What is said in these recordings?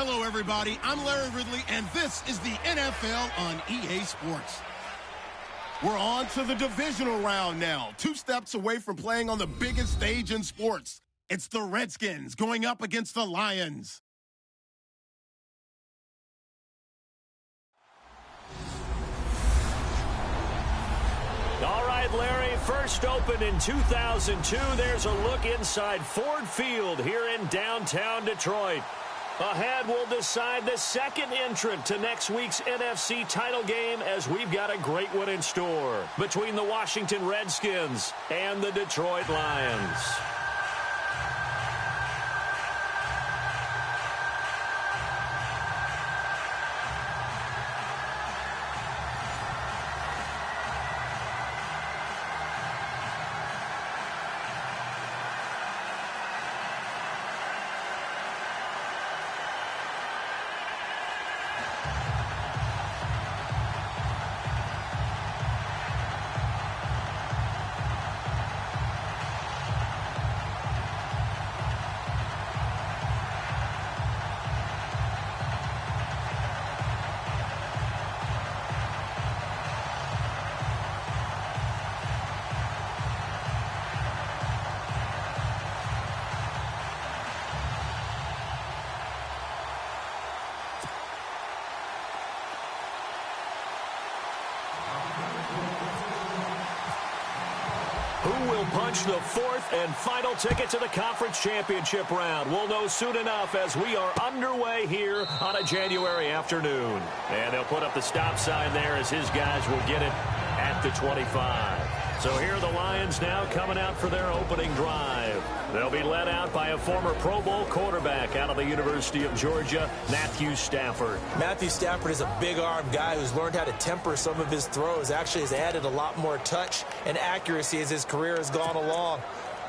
Hello, everybody. I'm Larry Ridley, and this is the NFL on EA Sports. We're on to the divisional round now, 2 steps away from playing on the biggest stage in sports. It's the Redskins going up against the Lions. All right, Larry, first opened in 2002. There's a look inside Ford Field here in downtown Detroit. Ahead, we'll decide the second entrant to next week's NFC title game as we've got a great one in store between the Washington Redskins and the Detroit Lions. Who will punch the fourth and final ticket to the conference championship round? We'll know soon enough as we are underway here on a January afternoon. And they'll put up the stop sign there as his guys will get it at the 25. So here are the Lions now coming out for their opening drive. They'll be led out by a former Pro Bowl quarterback out of the University of Georgia, Matthew Stafford. Matthew Stafford is a big-arm guy who's learned how to temper some of his throws. Actually has added a lot more touch and accuracy as his career has gone along.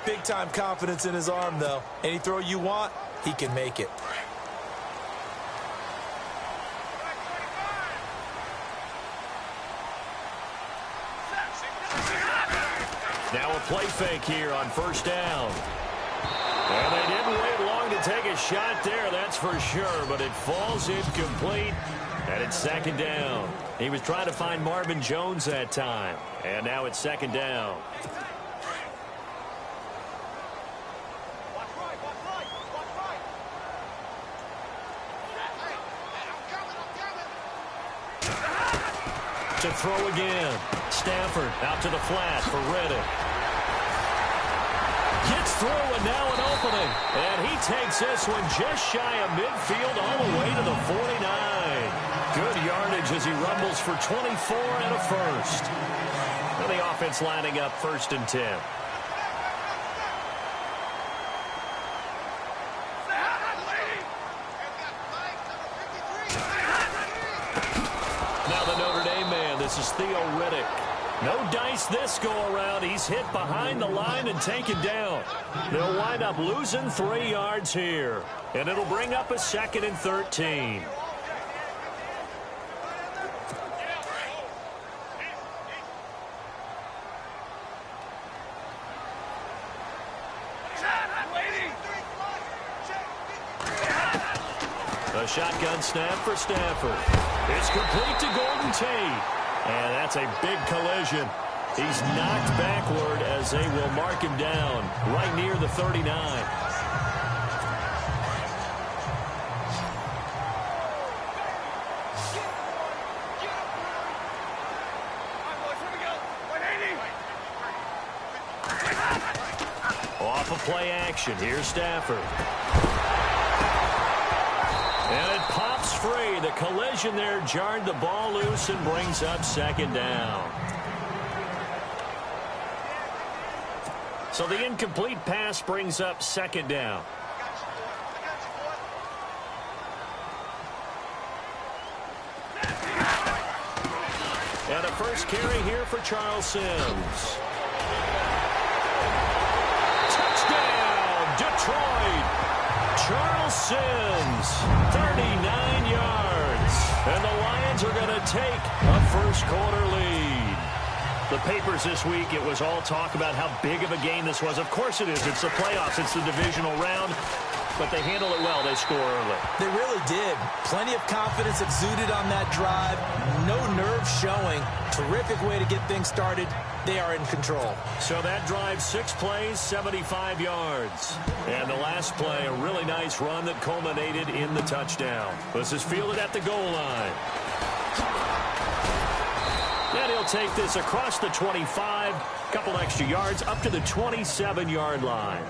Big-time confidence in his arm, though. Any throw you want, he can make it. Now a play fake here on first down. And they didn't wait long to take a shot there, that's for sure, but it falls incomplete, and it's second down. He was trying to find Marvin Jones that time, and now it's second down. To throw again. Stafford out to the flat for Reddick. Gets through and now an opening. And he takes this one just shy of midfield all the way to the 49. Good yardage as he rumbles for 24 and a first. And the offense lining up 1st and 10. Now the Notre Dame man, this is Theo Riddick. No dice this go-around. He's hit behind the line and taken down. They'll wind up losing 3 yards here. And it'll bring up a 2nd and 13. A shotgun snap for Stafford. It's complete to Golden Tate. And that's a big collision. He's knocked backward as they will mark him down right near the 39. Off of play action. Here's Stafford. And it pops free. The collision there jarred the ball loose and brings up 2nd down. So the incomplete pass brings up 2nd down. And a first carry here for Charles Sims. Touchdown, Detroit! Charles Sims, 39 yards. And the Lions are going to take a first-quarter lead. The papers this week, it was all talk about how big of a game this was. Of course it is. It's the playoffs. It's the divisional round. but they handle it well. They score early. They really did. Plenty of confidence exuded on that drive. No nerves showing. Terrific way to get things started. They are in control. So that drive, 6 plays, 75 yards. And the last play, a really nice run that culminated in the touchdown. This is fielded at the goal line. And he'll take this across the 25, couple extra yards, up to the 27-yard line.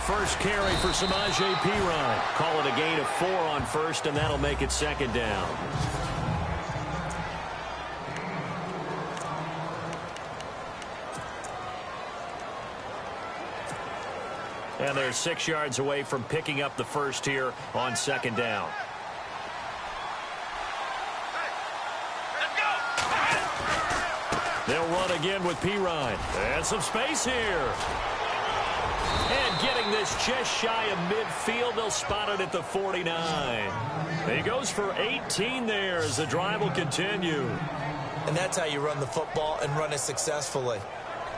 First carry for Samaje Perine. Call it a gain of 4 on first, and that'll make it second down. And they're 6 yards away from picking up the first here on second down. They'll run again with Perine. And some space here. And getting this just shy of midfield, they'll spot it at the 49. He goes for 18 there as the drive will continue. And that's how you run the football and run it successfully.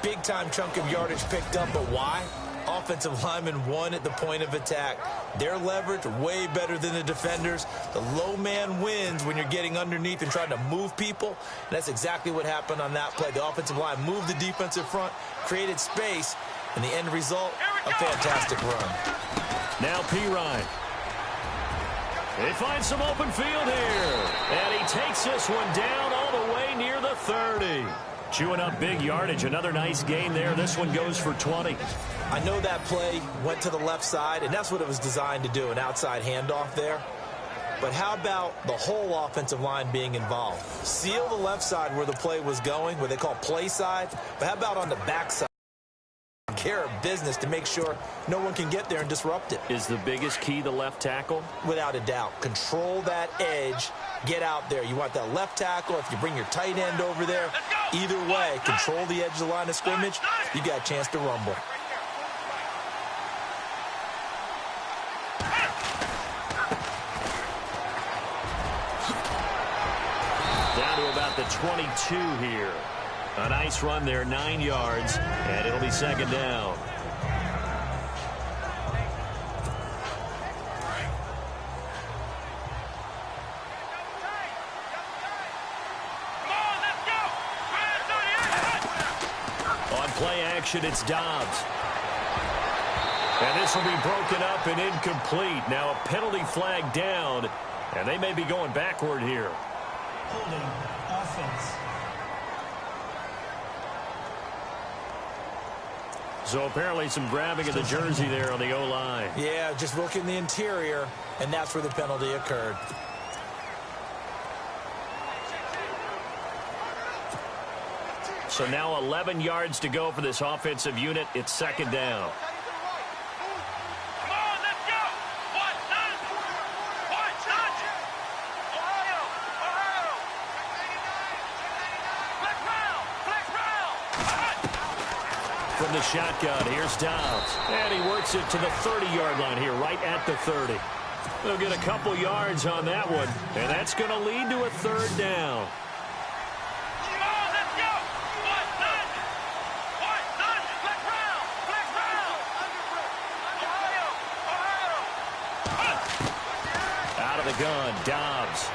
Big-time chunk of yardage picked up, but why? Offensive lineman won at the point of attack. Their leverage way better than the defenders. The low man wins when you're getting underneath and trying to move people. And that's exactly what happened on that play. The offensive line moved the defensive front, created space, and the end result, a fantastic run. Now Perine. They find some open field here. And he takes this one down all the way near the 30. Chewing up big yardage. Another nice gain there. This one goes for 20. I know that play went to the left side, and that's what it was designed to do, an outside handoff there. But how about the whole offensive line being involved? Seal the left side where the play was going, where they call play side. But how about on the back side? Care of business to make sure no one can get there and disrupt it. Is the biggest key the left tackle? Without a doubt. Control that edge. Get out there. You want that left tackle. If you bring your tight end over there, either way, control the edge of the line of scrimmage. You got a chance to rumble. Down to about the 22 here. A nice run there, 9 yards, and it'll be second down. On play action, it's Dobbs. And this will be broken up and incomplete. Now a penalty flag down, and they may be going backward here. Holding offense. So apparently some grabbing of the jersey there on the O-line. Yeah, just look in the interior, and that's where the penalty occurred. So now 11 yards to go for this offensive unit. It's second down. From the shotgun, here's Dobbs. And he works it to the 30-yard line here, right at the 30. They'll get a couple yards on that one, and that's going to lead to a third down. Out of the gun, Dobbs.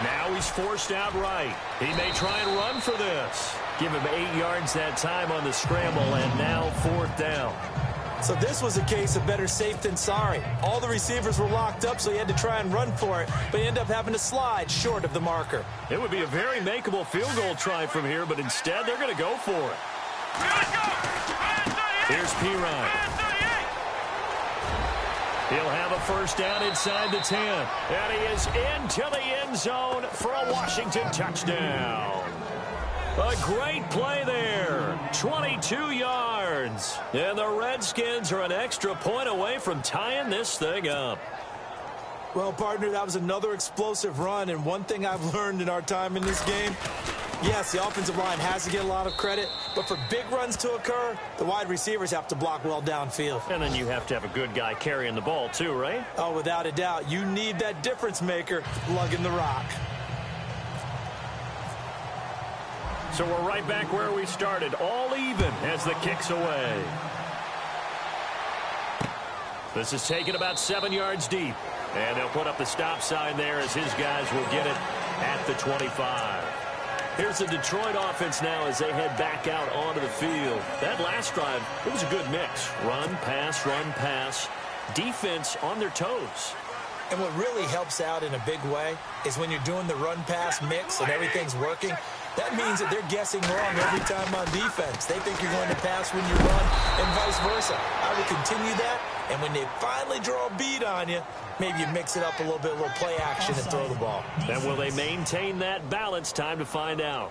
Now he's forced out right. He may try and run for this. Give him 8 yards that time on the scramble, and now fourth down. So this was a case of better safe than sorry. All the receivers were locked up, so he had to try and run for it, but he ended up having to slide short of the marker. It would be a very makeable field goal try from here, but instead they're going to go for it. Here's Perine. He'll have a first down inside the 10. And he is into the end zone for a Washington touchdown. A great play there. 22 yards. And the Redskins are an extra point away from tying this thing up. Well, partner, that was another explosive run, and one thing I've learned in our time in this game, Yes, the offensive line has to get a lot of credit, but for big runs to occur, the wide receivers have to block well downfield. And then you have to have a good guy carrying the ball too, right? Oh, without a doubt. You need that difference maker lugging the rock. So we're right back where we started, all even as the kick's away. This is taken about 7 yards deep. And they'll put up the stop sign there as his guys will get it at the 25. Here's the Detroit offense now as they head back out onto the field. That last drive, it was a good mix. Run, pass, defense on their toes. And what really helps out in a big way is when you're doing the run-pass mix and everything's working, that means that they're guessing wrong every time on defense. They think you're going to pass when you run and vice versa. I would continue that, and when they finally draw a beat on you, maybe you mix it up a little bit, a little play action and throw the ball. And will they maintain that balance? Time to find out.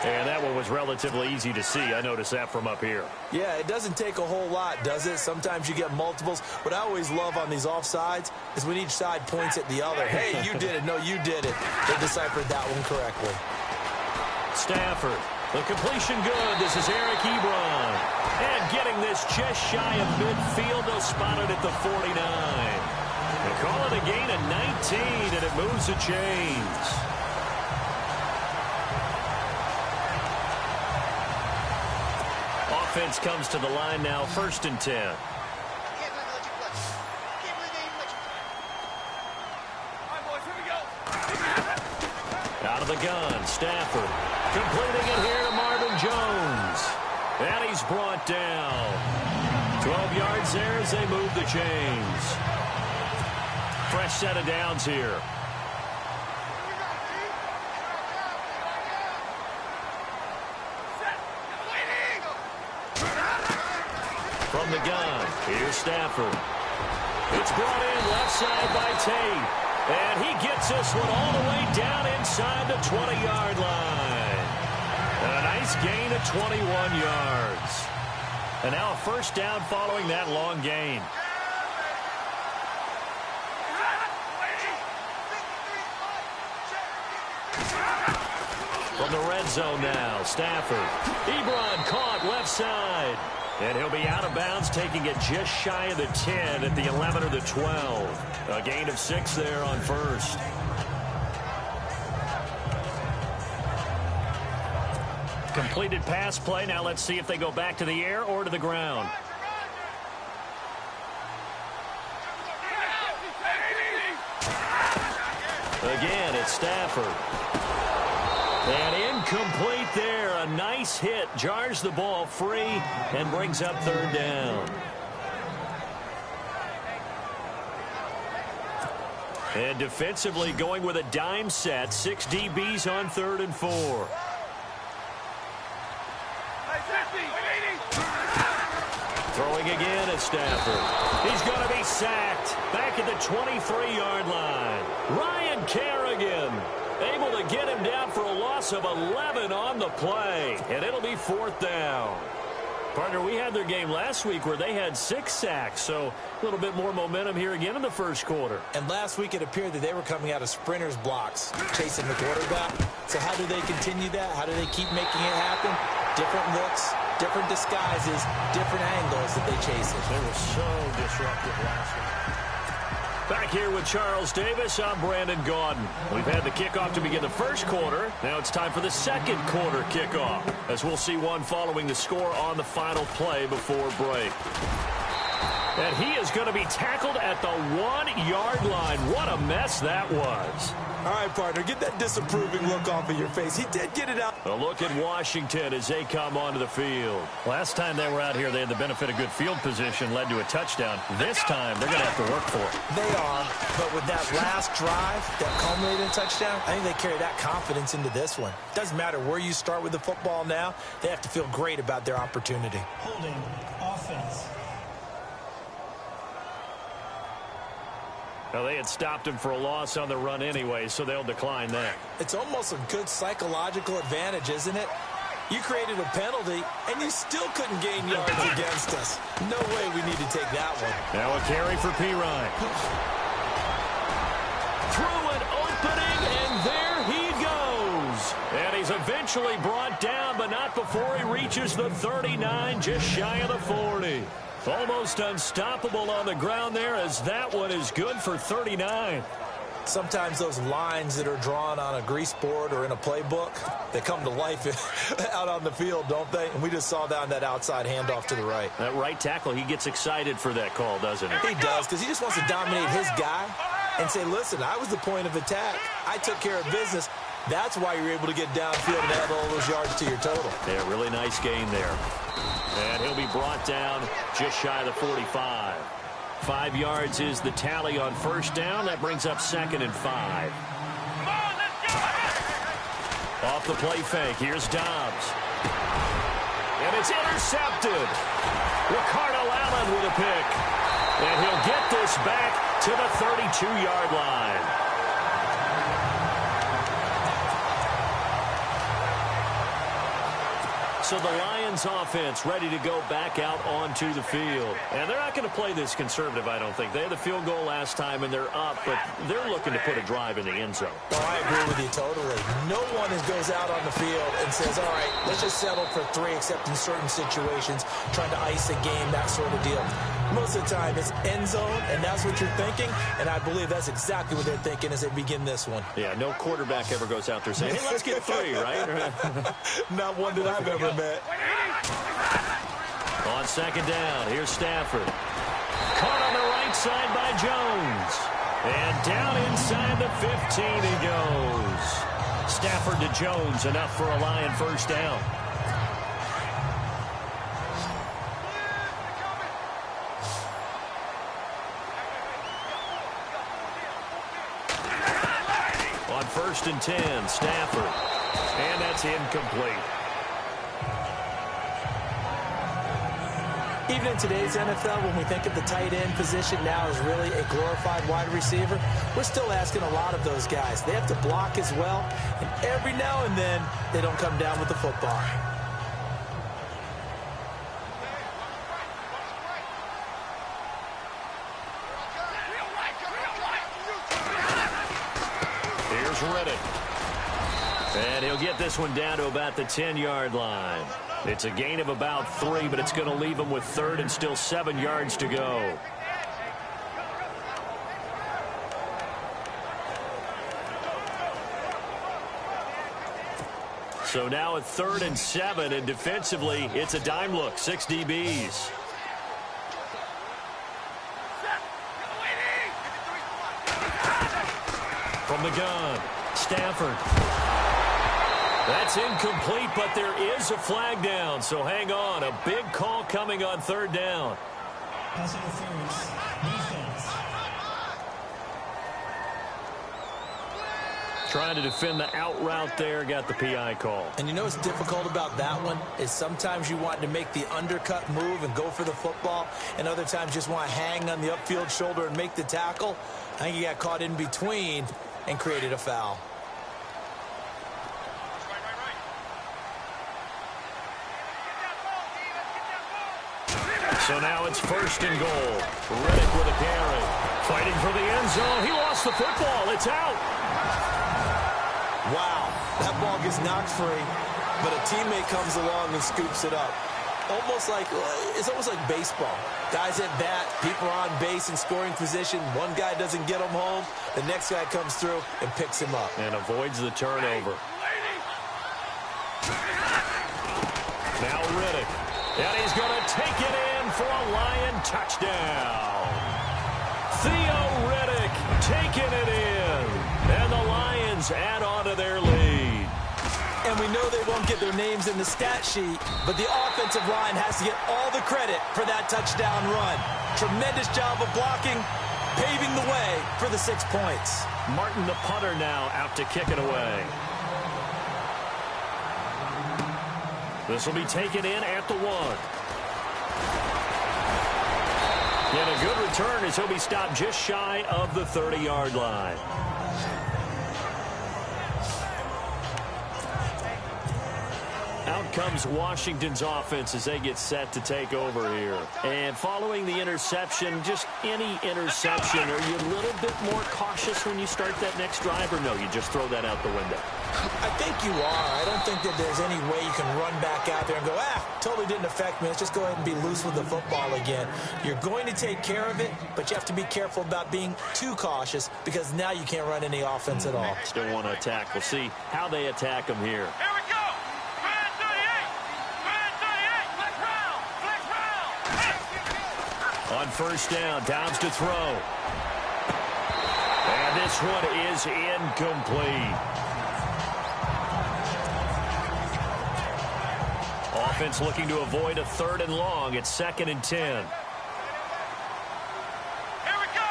And that one was relatively easy to see. I noticed that from up here. Yeah, it doesn't take a whole lot, does it? Sometimes you get multiples. What I always love on these offsides is when each side points at the other. Hey, you did it. No, you did it. They deciphered that one correctly. Stafford. The completion good. This is Eric Ebron. And getting this just shy of midfield. They'll spot it at the 49. They call it a gain of 19, and it moves the chains. Offense comes to the line now, 1st and 10. Out of the gun, Stafford. Completing it here to Marvin Jones. And he's brought down. 12 yards there as they move the chains. Fresh set of downs here. From the gun, here's Stafford. It's brought in left side by Tate. And he gets this one all the way down inside the 20-yard line. A nice gain of 21 yards. And now a first down following that long gain. From the red zone now, Stafford. Ebron caught left side. And he'll be out of bounds, taking it just shy of the 10 at the 11 or the 12. A gain of 6 there on first. Completed pass play. Now let's see if they go back to the air or to the ground. Again, it's Stafford. And incomplete there. A nice hit. Jars the ball free and brings up 3rd down. And defensively going with a dime set. 6 DBs on 3rd and 4. Throwing again at Stafford. He's going to be sacked. Back at the 23-yard line. Ryan Kerrigan able to get him down for a loss of 11 on the play. And it'll be 4th down. Partner, we had their game last week where they had 6 sacks, so a little bit more momentum here again in the first quarter. And last week it appeared that they were coming out of sprinters blocks, chasing the quarterback. So how do they continue that? How do they keep making it happen? Different looks, different disguises, different angles that they chase it. They were so disruptive last week. Back here with Charles Davis, I'm Brandon Gaudin. We've had the kickoff to begin the first quarter. Now it's time for the second quarter kickoff, as we'll see one following the score on the final play before break. And he is going to be tackled at the 1-yard line. What a mess that was. All right, partner, get that disapproving look off of your face. He did get it out. A look at Washington as they come onto the field. Last time they were out here, they had the benefit of good field position, led to a touchdown. This time, they're going to have to work for it. They are, but with that last drive that culminated in a touchdown, I think they carry that confidence into this one. Doesn't matter where you start with the football now, they have to feel great about their opportunity. Holding offense. Now, they had stopped him for a loss on the run anyway, so they'll decline that. It's almost a good psychological advantage, isn't it? You created a penalty, and you still couldn't gain yards against us. No way we need to take that one. Now a carry for Pirine. Through an opening, and there he goes. eventually brought down, but not before he reaches the 39, just shy of the 40. Almost unstoppable on the ground there, as that one is good for 39. Sometimes those lines that are drawn on a grease board or in a playbook, they come to life out on the field, don't they? And we just saw that on that outside handoff to the right. That right tackle, he gets excited for that call, doesn't he? He does, because he just wants to dominate his guy and say, listen, I was the point of attack. I took care of business. That's why you're able to get downfield and add all those yards to your total. Yeah, really nice gain there. And he'll be brought down just shy of the 45. 5 yards is the tally on first down. That brings up 2nd and 5. Off the play fake, here's Dobbs. And it's intercepted. Ricardo Allen with a pick. And he'll get this back to the 32-yard line. So the Lions offense ready to go back out onto the field. And they're not going to play this conservative, I don't think. They had the field goal last time, and they're up, but they're looking to put a drive in the end zone. Oh, I agree with you totally. No one goes out on the field and says, all right, let's just settle for 3, except in certain situations, trying to ice a game, that sort of deal. Most of the time, it's end zone, and that's what you're thinking, and I believe that's exactly what they're thinking as they begin this one. Yeah, no quarterback ever goes out there saying, hey, let's get 3, right? Not one that I've ever met. On 2nd down, here's Stafford. Caught on the right side by Jones. And down inside the 15 he goes. Stafford to Jones, enough for a Lion first down. On 1st and 10, Stafford. And that's incomplete. Even in today's NFL, when we think of the tight end position now as really a glorified wide receiver, we're still asking a lot of those guys. They have to block as well, and every now and then, they don't come down with the football. Here's Riddick. And he'll get this one down to about the 10-yard line. It's a gain of about 3, but it's going to leave him with 3rd and still 7 yards to go. So now at 3rd and 7, and defensively, it's a dime look, 6 DBs. From the gun, Stafford. That's incomplete, but there is a flag down, so hang on. A big call coming on 3rd down. Pass interference. Defense. Trying to defend the out route there, got the PI call. And you know what's difficult about that one is sometimes you want to make the undercut move and go for the football, and other times just want to hang on the upfield shoulder and make the tackle. I think he got caught in between and created a foul. So now it's 1st and goal. Riddick with a carry. Fighting for the end zone. He lost the football. It's out. Wow, that ball gets knocked free, but a teammate comes along and scoops it up. It's almost like baseball. Guys at bat, people are on base in scoring position. One guy doesn't get him home. The next guy comes through and picks him up. And avoids the turnover. Now Riddick. And he's going to take it in for a Lion touchdown. Theo Riddick taking it in. And the Lions add on to their lead. And we know they won't get their names in the stat sheet, but the offensive line has to get all the credit for that touchdown run. Tremendous job of blocking, paving the way for the 6 points. Martin, the punter, now out to kick it away. This will be taken in at the 1. And a good return as he'll be stopped just shy of the 30-yard line. Out comes Washington's offense as they get set to take over here. And following the interception, just any interception, are you a little bit more cautious when you start that next drive, or no, you just throw that out the window? I think you are. I don't think that there's any way you can run back out there and go, totally didn't affect me. Let's just go ahead and be loose with the football again. You're going to take care of it, but you have to be careful about being too cautious because now you can't run any offense at all. Still want to attack. We'll see how they attack them here. Here we go. Man 38. Man 38. Flex round. Flex round. On first down, Dobbs to throw. And this one is incomplete. Offense looking to avoid a 3rd and long. It's 2nd and 10. Here we go.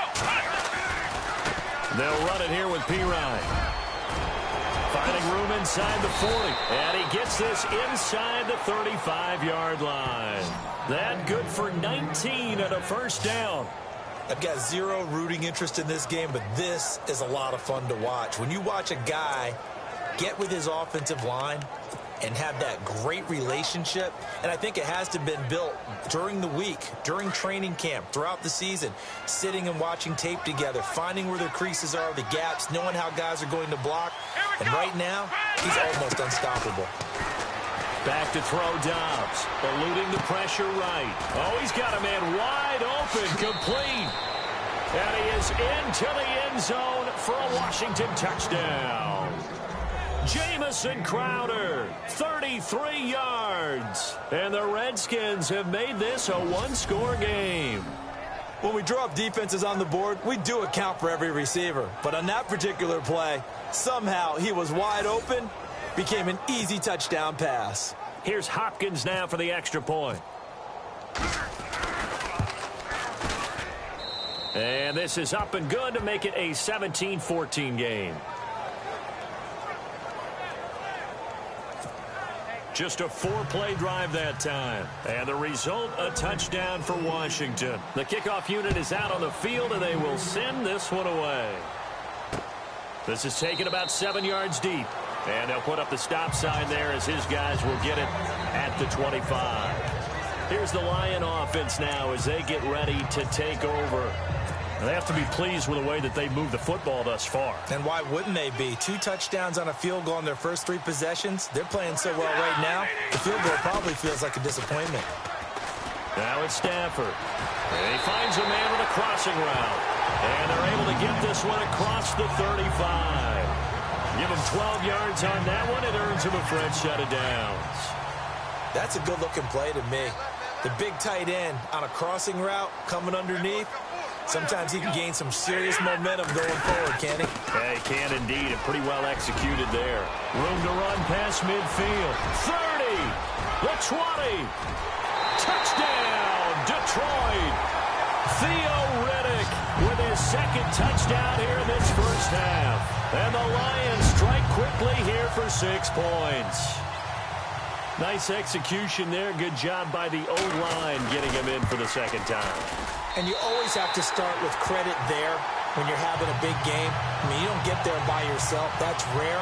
They'll run it here with Pirine. Finding room inside the 40. And he gets this inside the 35-yard line. That good for 19 and a first down. I've got zero rooting interest in this game, but this is a lot of fun to watch. When you watch a guy get with his offensive line and have that great relationship, and I think it has to have been built during the week, during training camp, throughout the season, sitting and watching tape together, finding where their creases are, the gaps, knowing how guys are going to block, and right now, he's almost unstoppable. Back to throw Dobbs, eluding the pressure right. Oh, he's got a man wide open, complete. And he is into the end zone for a Washington touchdown. Jamison Crowder, 33 yards. And the Redskins have made this a one-score game. When we draw up defenses on the board, we do account for every receiver. But on that particular play, somehow he was wide open, became an easy touchdown pass. Here's Hopkins now for the extra point. And this is up and good to make it a 17-14 game. Just a 4-play drive that time. And the result, a touchdown for Washington. The kickoff unit is out on the field, and they will send this one away. This is taken about 7 yards deep. And they'll put up the stop sign there as his guys will get it at the 25. Here's the Lion offense now as they get ready to take over. They have to be pleased with the way that they moved the football thus far. And why wouldn't they be? 2 touchdowns on a field goal in their first 3 possessions. They're playing so well right now, the field goal probably feels like a disappointment. Now it's Stafford. And he finds a man with a crossing route. And they're able to get this one across the 35. Give him 12 yards on that one. It earns him a fresh set of downs. That's a good-looking play to me. The big tight end on a crossing route coming underneath. Sometimes he can gain some serious momentum going forward, can he? Yeah, he can indeed, and pretty well executed there. Room to run past midfield. 30, the 20. Touchdown, Detroit. Theo Riddick with his 2nd touchdown here in this first half. And the Lions strike quickly here for 6 points. Nice execution there. Good job by the O-line getting him in for the 2nd time. And you always have to start with credit there when you're having a big game. I mean, you don't get there by yourself. That's rare.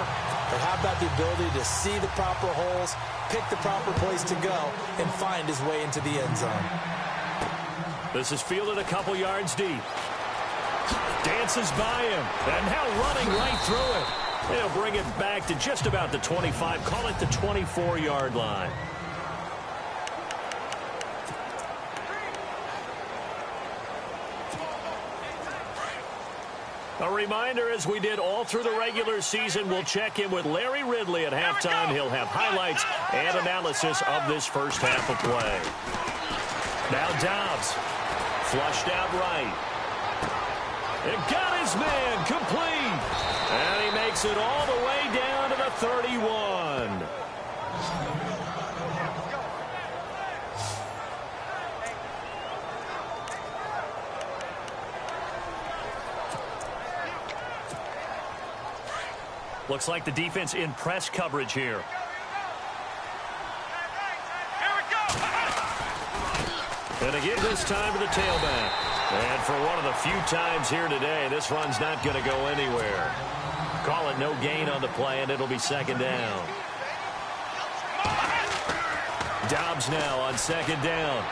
But how about the ability to see the proper holes, pick the proper place to go, and find his way into the end zone? This is fielded a couple yards deep. Dances by him. And now running right through it. They'll bring it back to just about the 25. Call it the 24-yard line. A reminder, as we did all through the regular season, we'll check in with Larry Ridley at halftime. He'll have highlights and analysis of this first half of play. Now Dobbs, flushed out right. It got his man complete. And he makes it all the way down to the 31. Looks like the defense in press coverage here. And again this time to the tailback. And for one of the few times here today, this run's not going to go anywhere. Call it no gain on the play, and it'll be 2nd down. Dobbs now on 2nd down.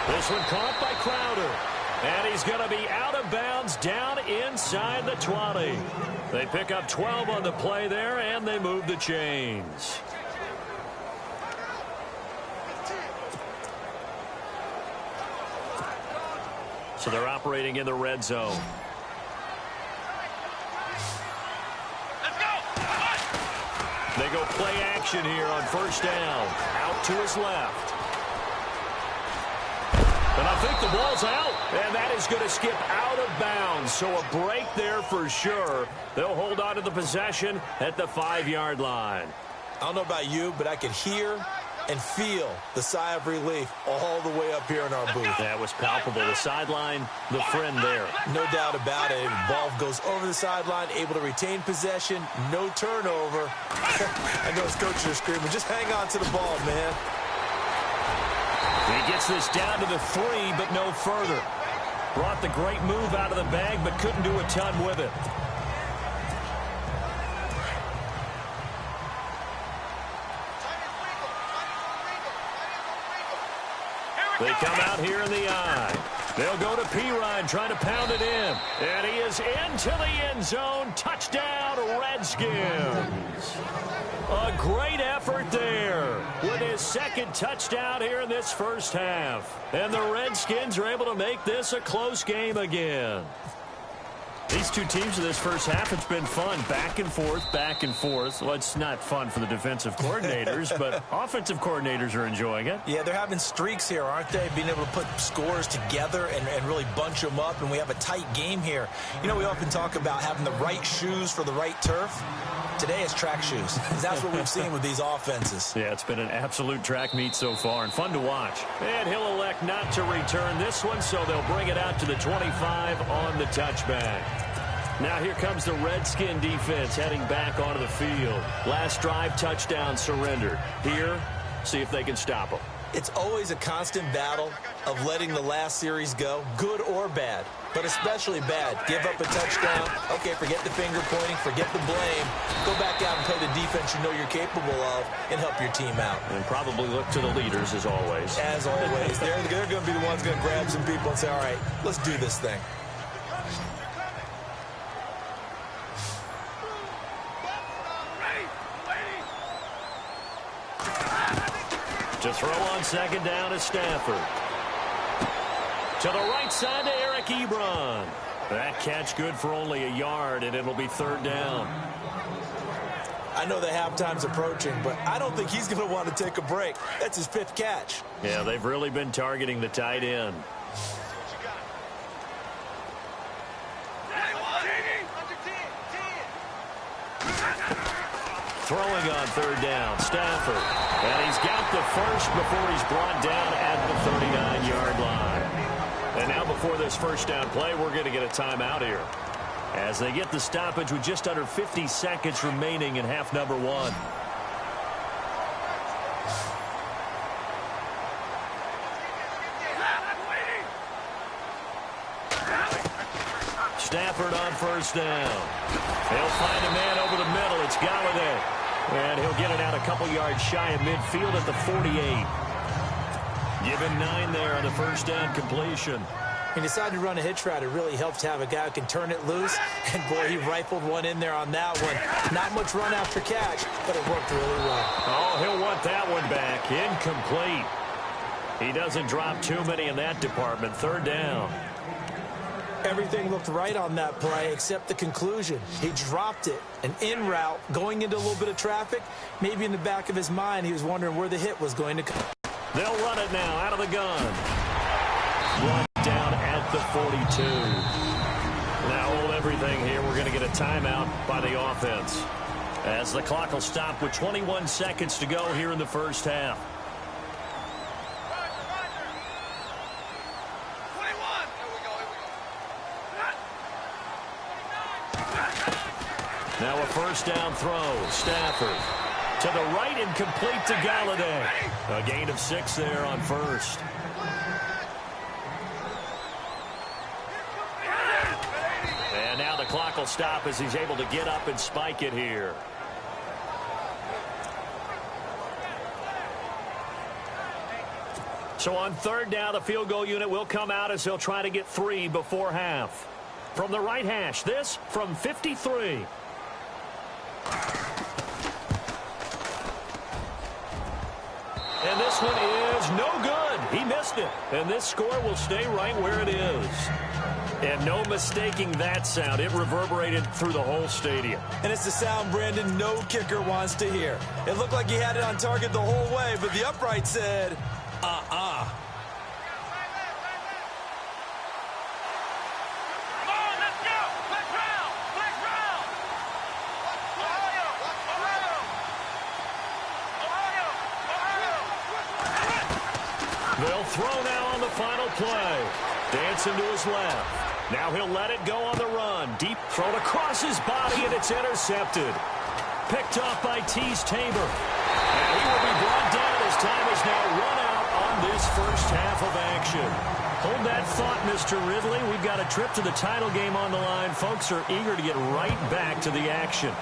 This one caught by Crowder. And he's going to be out of bounds down inside the 20. They pick up 12 on the play there, and they move the chains. So they're operating in the red zone. Let's go. They go play action here on first down. Out to his left. And I think the ball's out. And that is going to skip out of bounds. So a break there for sure. They'll hold on to the possession at the 5-yard line. I don't know about you, but I could hear and feel the sigh of relief all the way up here in our booth. That was palpable. The sideline, the friend there. No doubt about it. Ball goes over the sideline, able to retain possession, no turnover. I know his coaches are screaming, just hang on to the ball, man. He gets this down to the 3, but no further. Brought the great move out of the bag, but couldn't do a ton with it. They come out here in the eye. They'll go to Pirine, trying to pound it in. And he is into the end zone. Touchdown, Redskins. A great effort there with his second touchdown here in this first half. And the Redskins are able to make this a close game again. These two teams in this first half, it's been fun. Back and forth, back and forth. Well, it's not fun for the defensive coordinators, but offensive coordinators are enjoying it. Yeah, they're having streaks here, aren't they? Being able to put scores together and really bunch them up, and we have a tight game here. You know, we often talk about having the right shoes for the right turf. Today it's track shoes. That's what we've seen with these offenses. Yeah, it's been an absolute track meet so far and fun to watch. And he'll elect not to return this one, so they'll bring it out to the 25 on the touchback. Now here comes the Redskin defense heading back onto the field. Last drive, touchdown surrendered. Here, see if they can stop them. It's always a constant battle of letting the last series go, good or bad, but especially bad. Give up a touchdown. Okay, forget the finger pointing, forget the blame. Go back out and play the defense you know you're capable of and help your team out. And probably look to the leaders as always. As always. They're going to be the ones going to grab some people and say, all right, let's do this thing. To throw on second down is Stafford. To the right side to Eric Ebron. That catch good for only a yard, and it'll be third down. I know that halftime's approaching, but I don't think he's going to want to take a break. That's his 5th catch. Yeah, they've really been targeting the tight end. Throwing on third down, Stafford. And he's got the first before he's brought down at the 39-yard line. And now before this first down play, we're going to get a timeout here. As they get the stoppage with just under 50 seconds remaining in half number 1. Stafford on first down. He'll find a man over the middle. It's Galladay. And he'll get it out a couple yards shy of midfield at the 48. Given 9 there on the first down completion. He decided to run a hitch route. It really helps to have a guy who can turn it loose. And, boy, he rifled one in there on that one. Not much run after catch, but it worked really well. Oh, he'll want that one back. Incomplete. He doesn't drop too many in that department. Third down. Everything looked right on that play except the conclusion. He dropped it, an in route, going into a little bit of traffic. Maybe in the back of his mind, he was wondering where the hit was going to come. They'll run it now out of the gun. Run down at the 42. Now hold everything here. We're going to get a timeout by the offense. As the clock will stop with 21 seconds to go here in the first half. Now a first down throw. Stafford to the right and complete to Galladay. A gain of 6 there on first. And now the clock will stop as he's able to get up and spike it here. So on third down, the field goal unit will come out as they'll try to get 3 before half. From the right hash, this from 53. And this one is no good. He missed it. And this score will stay right where it is. And no mistaking that sound. It reverberated through the whole stadium. And it's the sound Brandon no kicker wants to hear. It looked like he had it on target the whole way, but the upright said, uh-uh. They'll throw now on the final play. Dancing to his left. Now he'll let it go on the run. Deep thrown across his body, and it's intercepted. Picked off by Tease Tabor. And he will be brought down as time is now run out on this first half of action. Hold that thought, Mr. Ridley. We've got a trip to the title game on the line. Folks are eager to get right back to the action.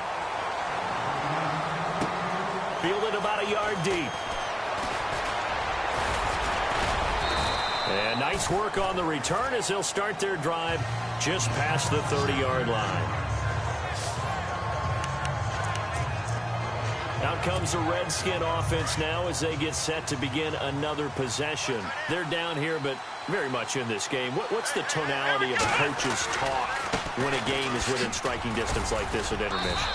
Fielded about a yard deep. And nice work on the return as they'll start their drive just past the 30-yard line. Out comes the Redskin offense now as they get set to begin another possession. They're down here, but very much in this game. What's the tonality of a coach's talk when a game is within striking distance like this at intermission?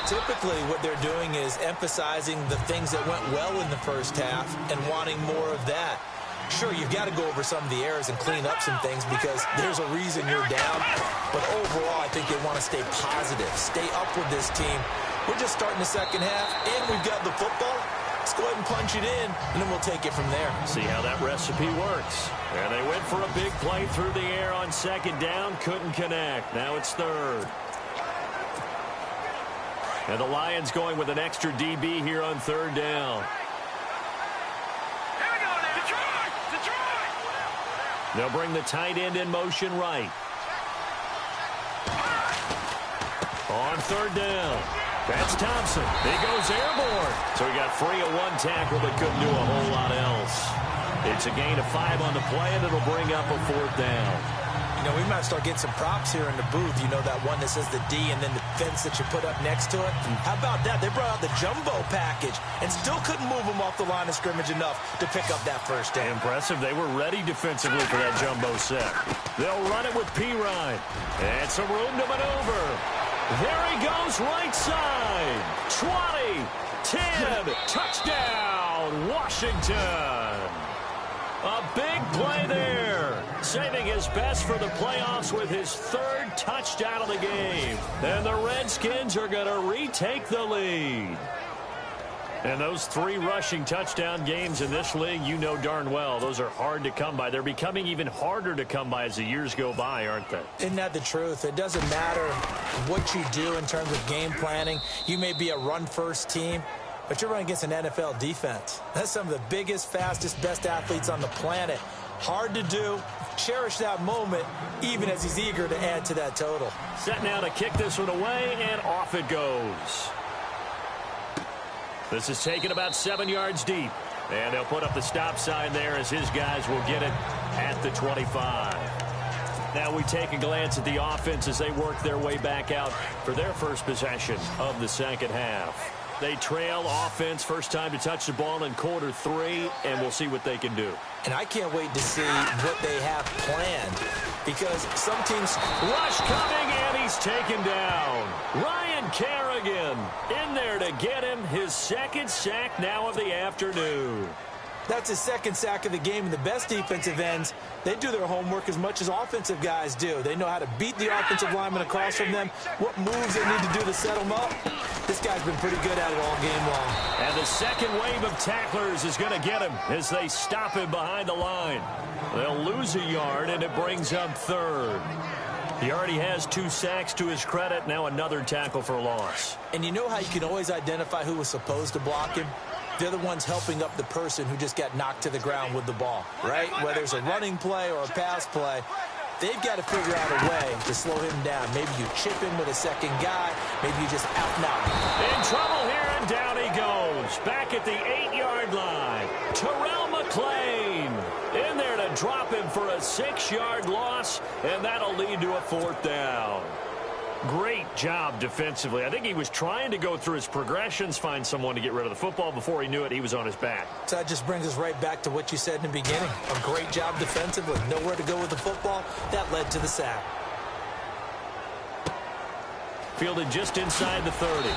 Typically, what they're doing is emphasizing the things that went well in the first half and wanting more of that. Sure, you've got to go over some of the errors and clean up some things because there's a reason you're down. But overall, I think they want to stay positive, stay up with this team. We're just starting the second half, and we've got the football. Let's go ahead and punch it in, and then we'll take it from there. See how that recipe works. And they went for a big play through the air on second down. Couldn't connect. Now it's third. And the Lions going with an extra DB here on third down. They'll bring the tight end in motion right. On third down. That's Thompson. He goes airborne. So he got free of one tackle but couldn't do a whole lot else. It's a gain of 5 on the play, and it'll bring up a fourth down. You know, we might start getting some props here in the booth. You know, that one that says the D and then the fence that you put up next to it. How about that? They brought out the jumbo package and still couldn't move them off the line of scrimmage enough to pick up that first down. Impressive. They were ready defensively for that jumbo set. They'll run it with Pirine. And some room to maneuver. There he goes right side. 20, 10, touchdown, Washington. A big play there, saving his best for the playoffs with his third touchdown of the game. And the Redskins are going to retake the lead. And those 3 rushing touchdown games in this league, you know darn well, those are hard to come by. They're becoming even harder to come by as the years go by, aren't they? Isn't that the truth? It doesn't matter what you do in terms of game planning. You may be a run-first team, but you're running against an NFL defense. That's some of the biggest, fastest, best athletes on the planet. Hard to do. Cherish that moment, even as he's eager to add to that total. Set now to kick this one away, and off it goes. This is taken about 7 yards deep. And they'll put up the stop sign there as his guys will get it at the 25. Now we take a glance at the offense as they work their way back out for their first possession of the second half. They trail offense, first time to touch the ball in quarter 3, and we'll see what they can do. And I can't wait to see what they have planned because some teams... Rush coming, and he's taken down. Ryan Kerrigan in there to get him his second sack now of the afternoon. That's his second sack of the game, and the best defensive ends, they do their homework as much as offensive guys do. They know how to beat the offensive lineman across from them, what moves they need to do to set them up. This guy's been pretty good at it all game long. And the second wave of tacklers is going to get him as they stop him behind the line. They'll lose a yard, and it brings up third. He already has 2 sacks to his credit, now another tackle for loss. And you know how you can always identify who was supposed to block him? They're the ones helping up the person who just got knocked to the ground with the ball, right? Whether it's a running play or a pass play, they've got to figure out a way to slow him down. Maybe you chip him with a second guy. Maybe you just out and out. In trouble here, and down he goes. Dobbs back at the 8-yard line. Terrell McClain in there to drop him for a 6-yard loss, and that'll lead to a 4th down. Great job defensively. I think he was trying to go through his progressions, find someone to get rid of the football. Before he knew it, he was on his back. So that just brings us right back to what you said in the beginning. A great job defensively. Nowhere to go with the football. That led to the sack. Fielded just inside the 30.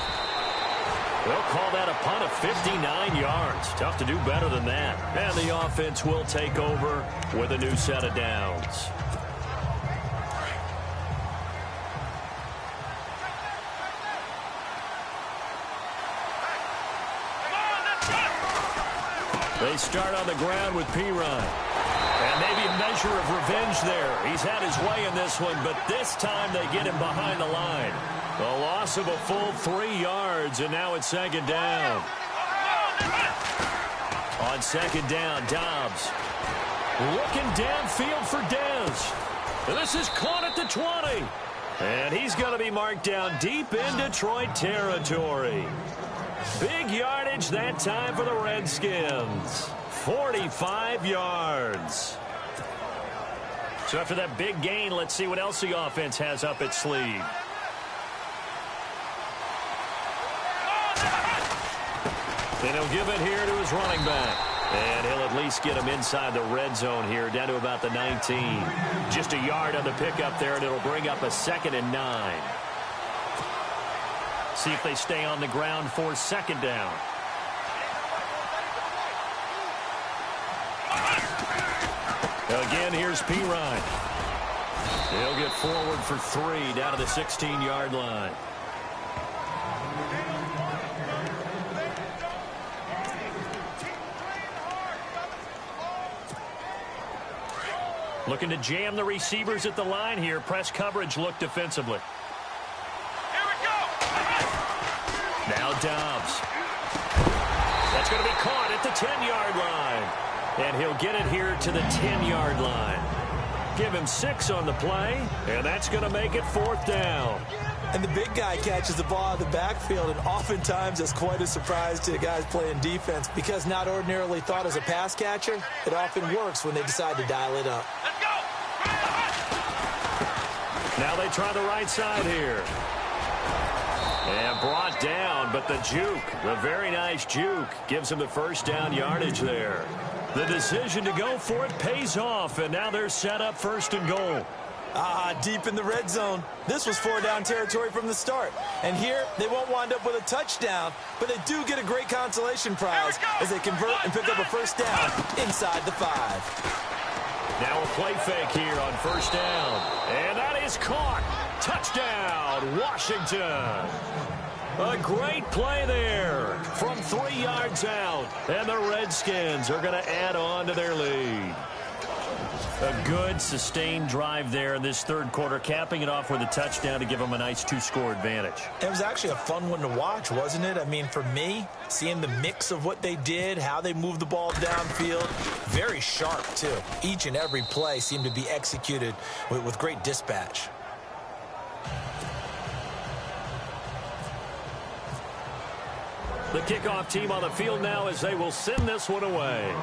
They'll call that a punt of 59 yards. Tough to do better than that. And the offense will take over with a new set of downs. They start on the ground with Pirine. And maybe a measure of revenge there. He's had his way in this one, but this time they get him behind the line. A loss of a full 3 yards, and now it's 2nd down. On 2nd down, Dobbs looking downfield for Dez. This is caught at the 20. And he's going to be marked down deep in Detroit territory. Big yardage that time for the Redskins. 45 yards. So after that big gain, let's see what else the offense has up its sleeve. And he'll give it here to his running back. And he'll at least get him inside the red zone here, down to about the 19. Just a yard on the pickup there, and it'll bring up a 2nd and 9. See if they stay on the ground for 2nd down. Again, here's Pirine. He'll get forward for 3 down to the 16-yard line. Looking to jam the receivers at the line here. Press coverage look defensively. Now Dobbs. That's going to be caught at the 10-yard line. And he'll get it here to the 10-yard line. Give him 6 on the play, and that's going to make it 4th down. And the big guy catches the ball out of the backfield, and oftentimes it's quite a surprise to the guys playing defense because not ordinarily thought as a pass catcher, it often works when they decide to dial it up. Let's go! Now they try the right side here. And brought down, but the juke, the very nice juke, gives him the 1st down yardage there. The decision to go for it pays off, and now they're set up 1st and goal. Deep in the red zone. This was 4-down territory from the start. And here, they won't wind up with a touchdown, but they do get a great consolation prize as they convert and pick up a 1st down inside the 5. Now a play fake here on 1st down. And that is caught. Touchdown, Washington. A great play there from 3 yards out. And the Redskins are going to add on to their lead. A good, sustained drive there in this 3rd quarter, capping it off with a touchdown to give them a nice 2-score advantage. It was actually a fun one to watch, wasn't it? I mean, for me, seeing the mix of what they did, how they moved the ball downfield, very sharp, too. Each and every play seemed to be executed with great dispatch. The kickoff team on the field now as they will send this one away.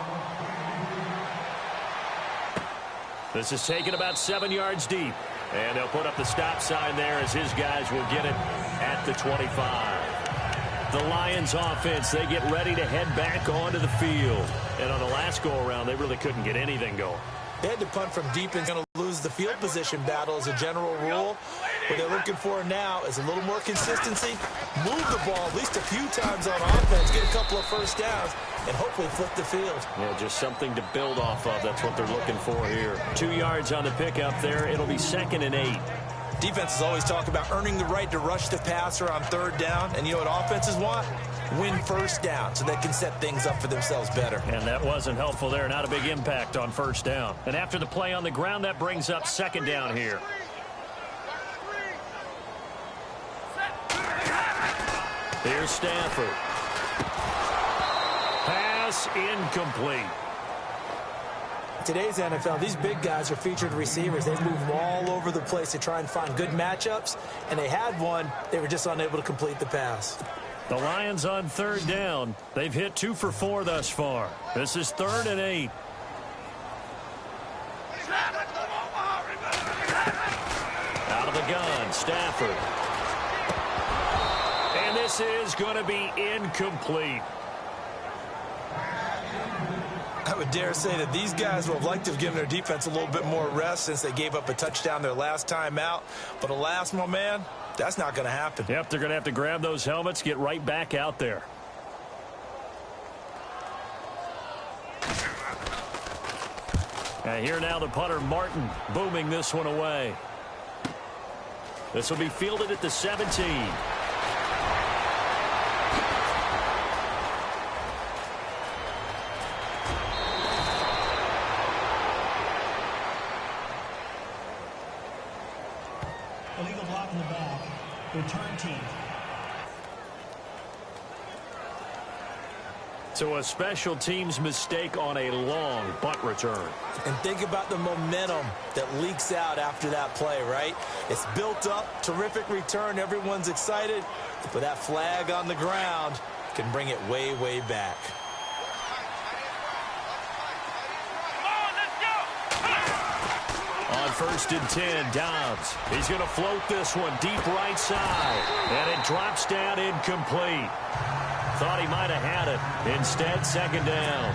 This is taken about 7 yards deep. And they'll put up the stop sign there as his guys will get it at the 25. The Lions offense, they get ready to head back onto the field. And on the last go-around, they really couldn't get anything going. They had to punt from deep and going to lose the field position battle as a general rule. What they're looking for now is a little more consistency, move the ball at least a few times on offense, get a couple of 1st downs, and hopefully flip the field. Yeah, just something to build off of. That's what they're looking for here. 2 yards on the pickup there. It'll be 2nd and 8. Defenses always talk about earning the right to rush the passer on 3rd down. And you know what offenses want? Win 1st down so they can set things up for themselves better. And that wasn't helpful there. Not a big impact on 1st down. And after the play on the ground, that brings up 2nd down here. Here's Stafford. Pass incomplete. Today's NFL, these big guys are featured receivers. They move them all over the place to try and find good matchups, and they had one. They were just unable to complete the pass. The Lions on third down. They've hit 2 for 4 thus far. This is 3rd and 8. Out of the gun, Stafford. And this is going to be incomplete. I would dare say that these guys would have liked to have given their defense a little bit more rest since they gave up a touchdown their last time out. But alas, my man, that's not going to happen. Yep, they're going to have to grab those helmets, get right back out there. And here now the punter, Martin, booming this one away. This will be fielded at the 17. Illegal block in the back. Return team. So a special teams mistake on a long bunt return. And think about the momentum that leaks out after that play, right? It's built up, terrific return, everyone's excited, but that flag on the ground can bring it way, way back. On 1st and 10, Dobbs. He's going to float this one deep right side. And it drops down incomplete. Thought he might have had it. Instead, 2nd down.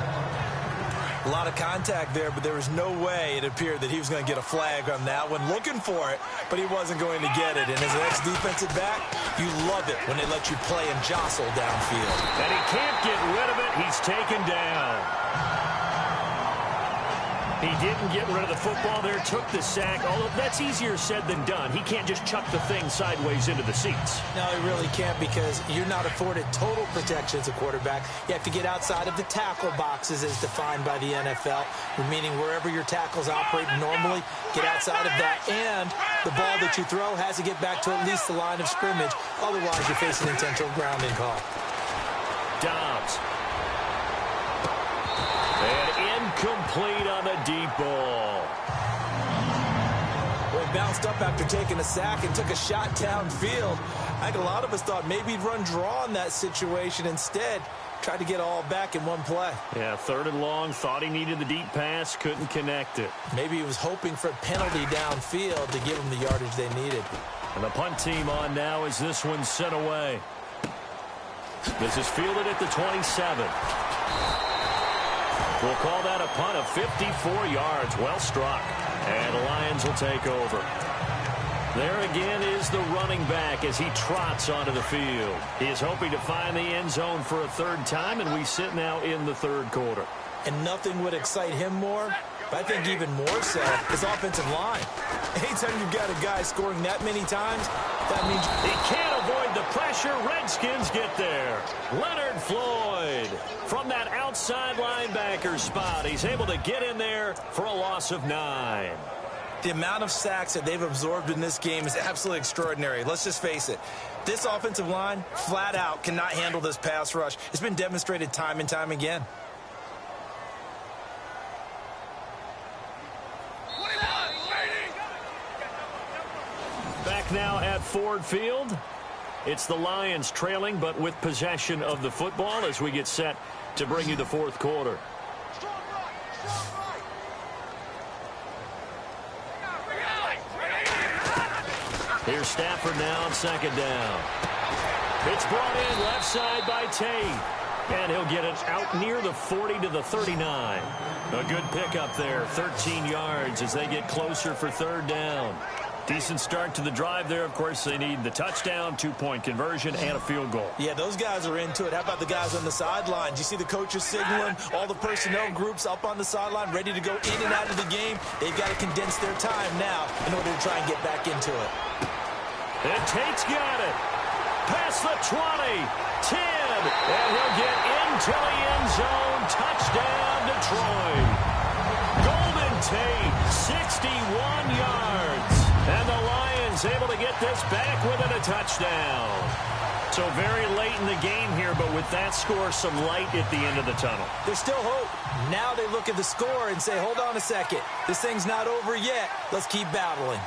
A lot of contact there, but there was no way it appeared that he was going to get a flag on that one. Looking for it, but he wasn't going to get it. And as an ex-defensive back, you love it when they let you play and jostle downfield. And he can't get rid of it. He's taken down. He didn't get rid of the football there, took the sack, although that's easier said than done. He can't just chuck the thing sideways into the seats. No, he really can't because you're not afforded total protection as a quarterback. You have to get outside of the tackle boxes as defined by the NFL, meaning wherever your tackles operate normally, get outside of that. And the ball that you throw has to get back to at least the line of scrimmage. Otherwise, you're facing intentional grounding call. Dobbs. And incomplete on the deep ball. Well, he bounced up after taking a sack and took a shot downfield. I think a lot of us thought maybe he'd run draw in that situation. Instead, tried to get all back in one play. Yeah, 3rd and long, thought he needed the deep pass, couldn't connect it. Maybe he was hoping for a penalty downfield to give him the yardage they needed. And the punt team on now as this one's sent away. This is fielded at the 27. We'll call that a punt of 54 yards. Well struck. And the Lions will take over. There again is the running back as he trots onto the field. He is hoping to find the end zone for a 3rd time, and we sit now in the 3rd quarter. And nothing would excite him more, but I think even more so, his offensive line. Anytime you've got a guy scoring that many times, that means he can't avoid the pressure. Redskins get there. Leonard Floyd from that outside linebacker spot. He's able to get in there for a loss of 9. The amount of sacks that they've absorbed in this game is absolutely extraordinary. Let's just face it. This offensive line, flat out, cannot handle this pass rush. It's been demonstrated time and time again. Back now at Ford Field. It's the Lions trailing, but with possession of the football as we get set to bring you the 4th quarter. Here's Stafford now on 2nd down. It's brought in left side by Tate. And he'll get it out near the 40 to the 39. A good pickup there, 13 yards as they get closer for 3rd down. Decent start to the drive there. Of course, they need the touchdown, 2-point conversion, and a field goal. Yeah, those guys are into it. How about the guys on the sidelines? You see the coaches signaling, all the personnel groups up on the sideline ready to go in and out of the game. They've got to condense their time now in order to try and get back into it. And Tate's got it. Past the 20, 10, and he'll get into the end zone. Touchdown, Detroit. Golden Tate, 61 yards. And the Lions able to get this back within a touchdown. So very late in the game here, but with that score, some light at the end of the tunnel. There's still hope. Now they look at the score and say, hold on a second. This thing's not over yet. Let's keep battling.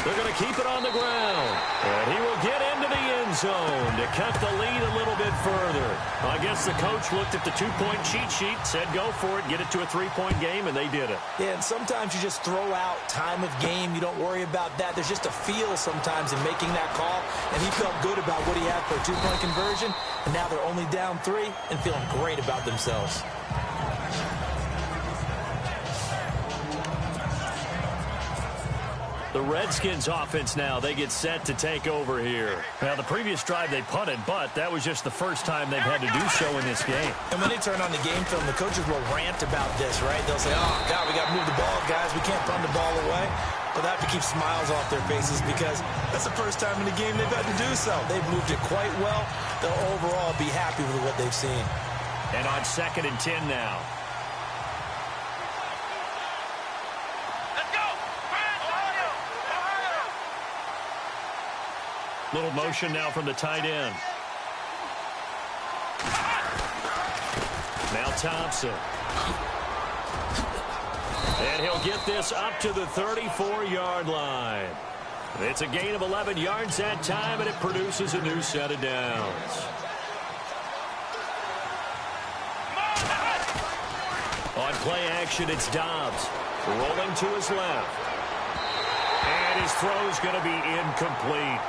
They're going to keep it on the ground. And he will get into the end zone to cut the lead a little bit further. I guess the coach looked at the two-point cheat sheet, said go for it, get it to a three-point game, and they did it. Yeah, and sometimes you just throw out time of game. You don't worry about that. There's just a feel sometimes in making that call, and he felt good about what he had for a two-point conversion, and now they're only down 3 and feeling great about themselves. The Redskins offense now, they get set to take over here. Now, the previous drive they punted, but that was just the first time they've had to do so in this game. And when they turn on the game film, the coaches will rant about this, right? They'll say, oh, God, we got to move the ball, guys. We can't punt the ball away. But they have to keep smiles off their faces because that's the first time in the game they've had to do so. They've moved it quite well. They'll overall be happy with what they've seen. And on 2nd and 10 now. Little motion now from the tight end. Now Thompson. And he'll get this up to the 34-yard line. It's a gain of 11 yards that time, and it produces a new set of downs. On play action, it's Dobbs. Rolling to his left. And his throw's going to be incomplete.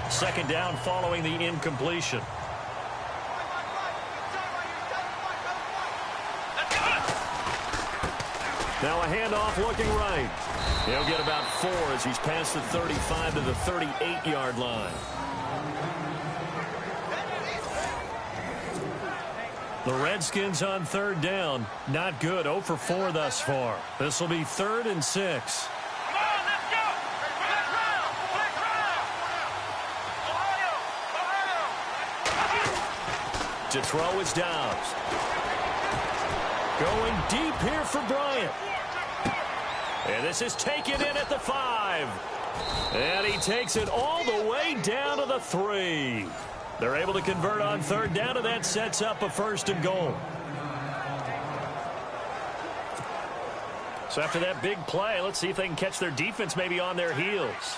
Second down following the incompletion. Now a handoff looking right. He'll get about 4 as he's past the 35 to the 38-yard line. The Redskins on 3rd down. Not good. 0 for 4 thus far. This will be 3rd and 6. To throw is Dobbs. Going deep here for Bryant. And this is taken in at the 5. And he takes it all the way down to the 3. They're able to convert on 3rd down, and that sets up a 1st and goal. So after that big play, let's see if they can catch their defense maybe on their heels.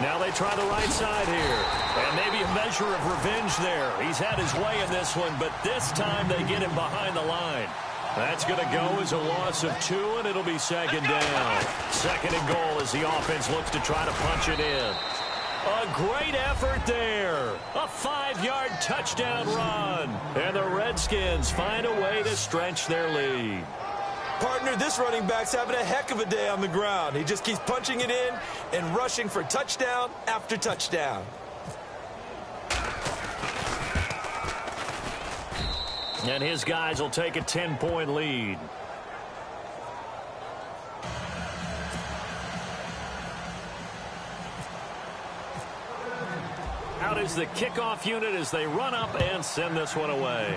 Now they try the right side here. And maybe a measure of revenge there. He's had his way in this one, but this time they get him behind the line. That's going to go as a loss of 2, and it'll be 2nd down. 2nd and goal as the offense looks to try to punch it in. A great effort there. A 5-yard touchdown run. And the Redskins find a way to stretch their lead. Partner, this running back's having a heck of a day on the ground. He just keeps punching it in and rushing for touchdown after touchdown. And his guys will take a 10-point lead. Out is the kickoff unit as they run up and send this one away.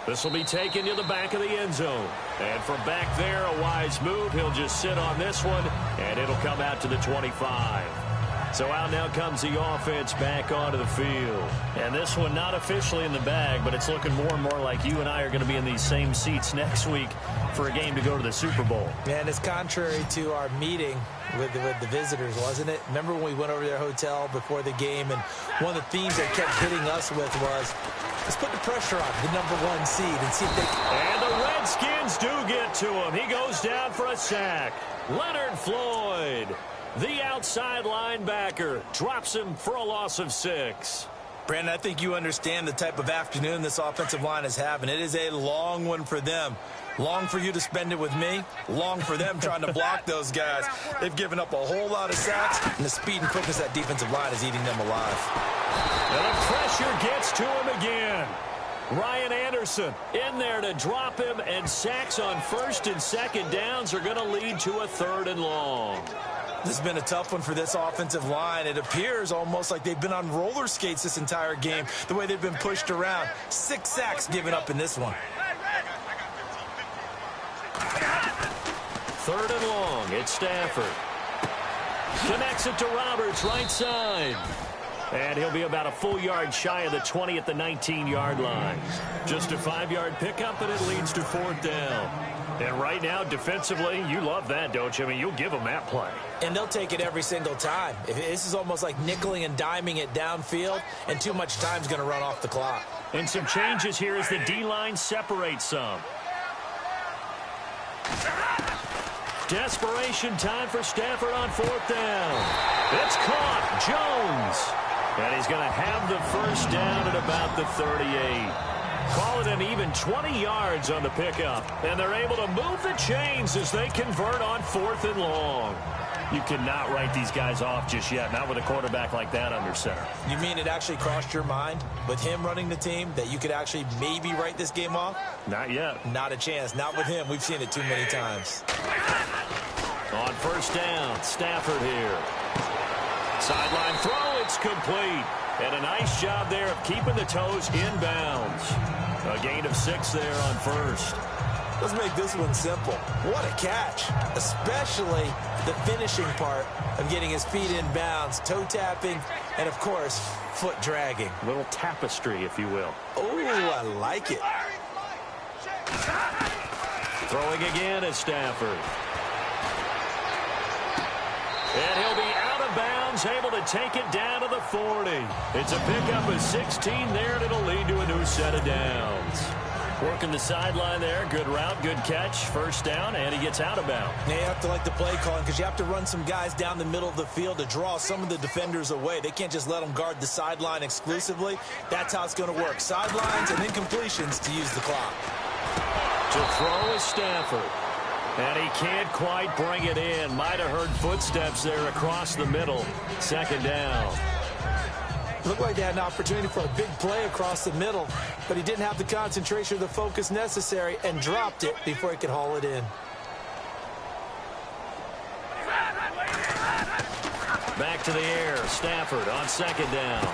This will be taken to the back of the end zone. And from back there, a wise move. He'll just sit on this one, and it'll come out to the 25. So out now comes the offense back onto the field. And this one not officially in the bag, but it's looking more and more like you and I are going to be in these same seats next week for a game to go to the Super Bowl. And it's contrary to our meeting with the visitors, wasn't it? Remember when we went over to their hotel before the game, and one of the themes they kept hitting us with was, let's put the pressure on the #1 seed and see if they can. And the Redskins do get to him. He goes down for a sack. Leonard Floyd, the outside linebacker, drops him for a loss of 6. Brandon, I think you understand the type of afternoon this offensive line is having. It is a long one for them. Long for you to spend it with me. Long for them trying to block those guys. They've given up a whole lot of sacks, and the speed and quickness of that defensive line is eating them alive. And the pressure gets to him again. Ryan Anderson in there to drop him, and sacks on 1st and 2nd downs are going to lead to a 3rd and long. This has been a tough one for this offensive line. It appears almost like they've been on roller skates this entire game, the way they've been pushed around. 6 sacks given up in this one. 3rd and long. It's Stafford. Connects it to Roberts, right side. And he'll be about a full yard shy of the 20 at the 19-yard line. Just a 5-yard pickup, and it leads to 4th down. And right now, defensively, you love that, don't you? I mean, you'll give them that play. And they'll take it every single time. This is almost like nickeling and diming it downfield, and too much time's going to run off the clock. And some changes here as the D-line separates some. Desperation time for Stafford on 4th down. It's caught. Jones. And he's going to have the first down at about the 38. Call it an even 20 yards on the pickup. And they're able to move the chains as they convert on 4th and long. You cannot write these guys off just yet, not with a quarterback like that under center. You mean it actually crossed your mind with him running the team that you could actually maybe write this game off? Not yet. Not a chance. Not with him. We've seen it too many times. On 1st down, Stafford here. Sideline throw, it's complete. And a nice job there of keeping the toes inbounds. A gain of 6 there on 1st. Let's make this one simple. What a catch, especially the finishing part of getting his feet in bounds, toe tapping, and, of course, foot dragging. A little tapestry, if you will. Oh, I like it. Throwing again is Stafford. And he'll be out of bounds, able to take it down to the 40. It's a pickup of 16 there, and it'll lead to a new set of downs. Working the sideline there. Good route, good catch. 1st down, and he gets out of bounds. Now you have to like the play calling because you have to run some guys down the middle of the field to draw some of the defenders away. They can't just let them guard the sideline exclusively. That's how it's going to work. Sidelines and incompletions to use the clock. To throw is Stafford. And he can't quite bring it in. Might have heard footsteps there across the middle. 2nd down. Looked like they had an opportunity for a big play across the middle, but he didn't have the concentration or the focus necessary and dropped it before he could haul it in. Back to the air. Stafford on 2nd down.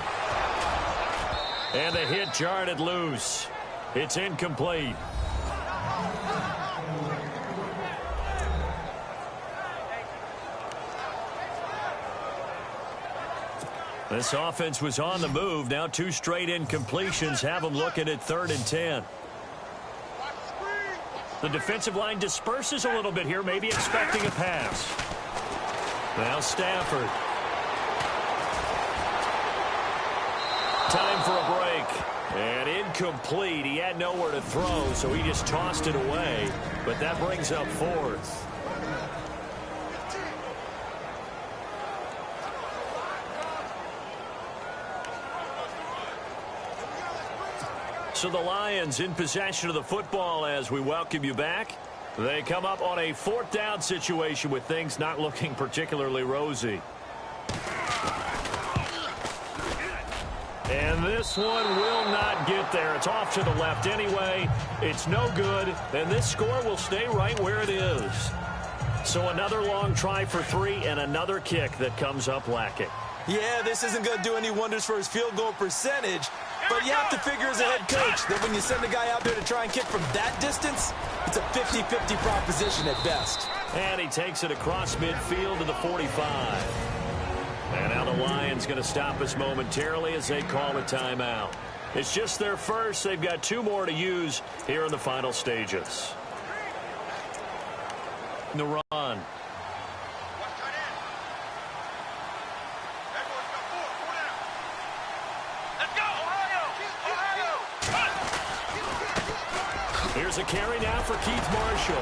And the hit jarred it loose. It's incomplete. This offense was on the move. Now 2 straight incompletions have them looking at 3rd and 10. The defensive line disperses a little bit here, maybe expecting a pass. Now Stafford. Time for a break. And incomplete. He had nowhere to throw, so he just tossed it away. But that brings up 4th. So the Lions in possession of the football as we welcome you back. They come up on a 4th down situation with things not looking particularly rosy. And this one will not get there. It's off to the left anyway. It's no good, and this score will stay right where it is. So another long try for 3 and another kick that comes up lacking. Yeah, this isn't going to do any wonders for his field goal percentage, but you have to figure as a head coach that when you send a guy out there to try and kick from that distance, it's a 50-50 proposition at best. And he takes it across midfield to the 45. And now the Lions going to stop us momentarily as they call a timeout. It's just their first. They've got 2 more to use here in the final stages. The run. Here's a carry now for Keith Marshall.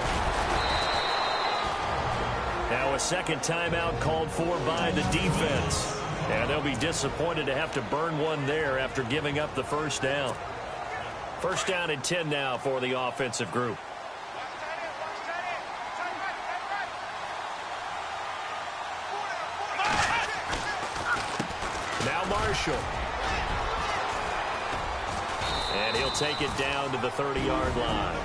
Now a 2nd timeout called for by the defense. And they'll be disappointed to have to burn one there after giving up the 1st down. 1st down and 10 now for the offensive group. Now Marshall. And he'll take it down to the 30-yard line.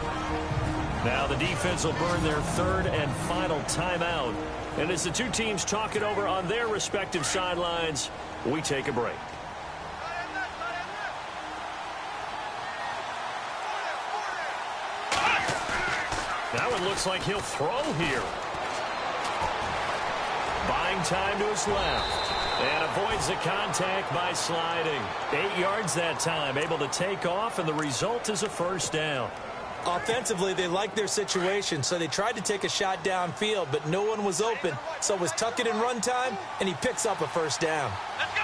Now the defense will burn their 3rd and final timeout. And as the 2 teams talk it over on their respective sidelines, we take a break. That one looks like he'll throw here. Buying time to his left. And avoids the contact by sliding. 8 yards that time, able to take off, and the result is a first down. Offensively, they liked their situation, so they tried to take a shot downfield, but no one was open. So it was tuck it in run time, and he picks up a first down. Let's go.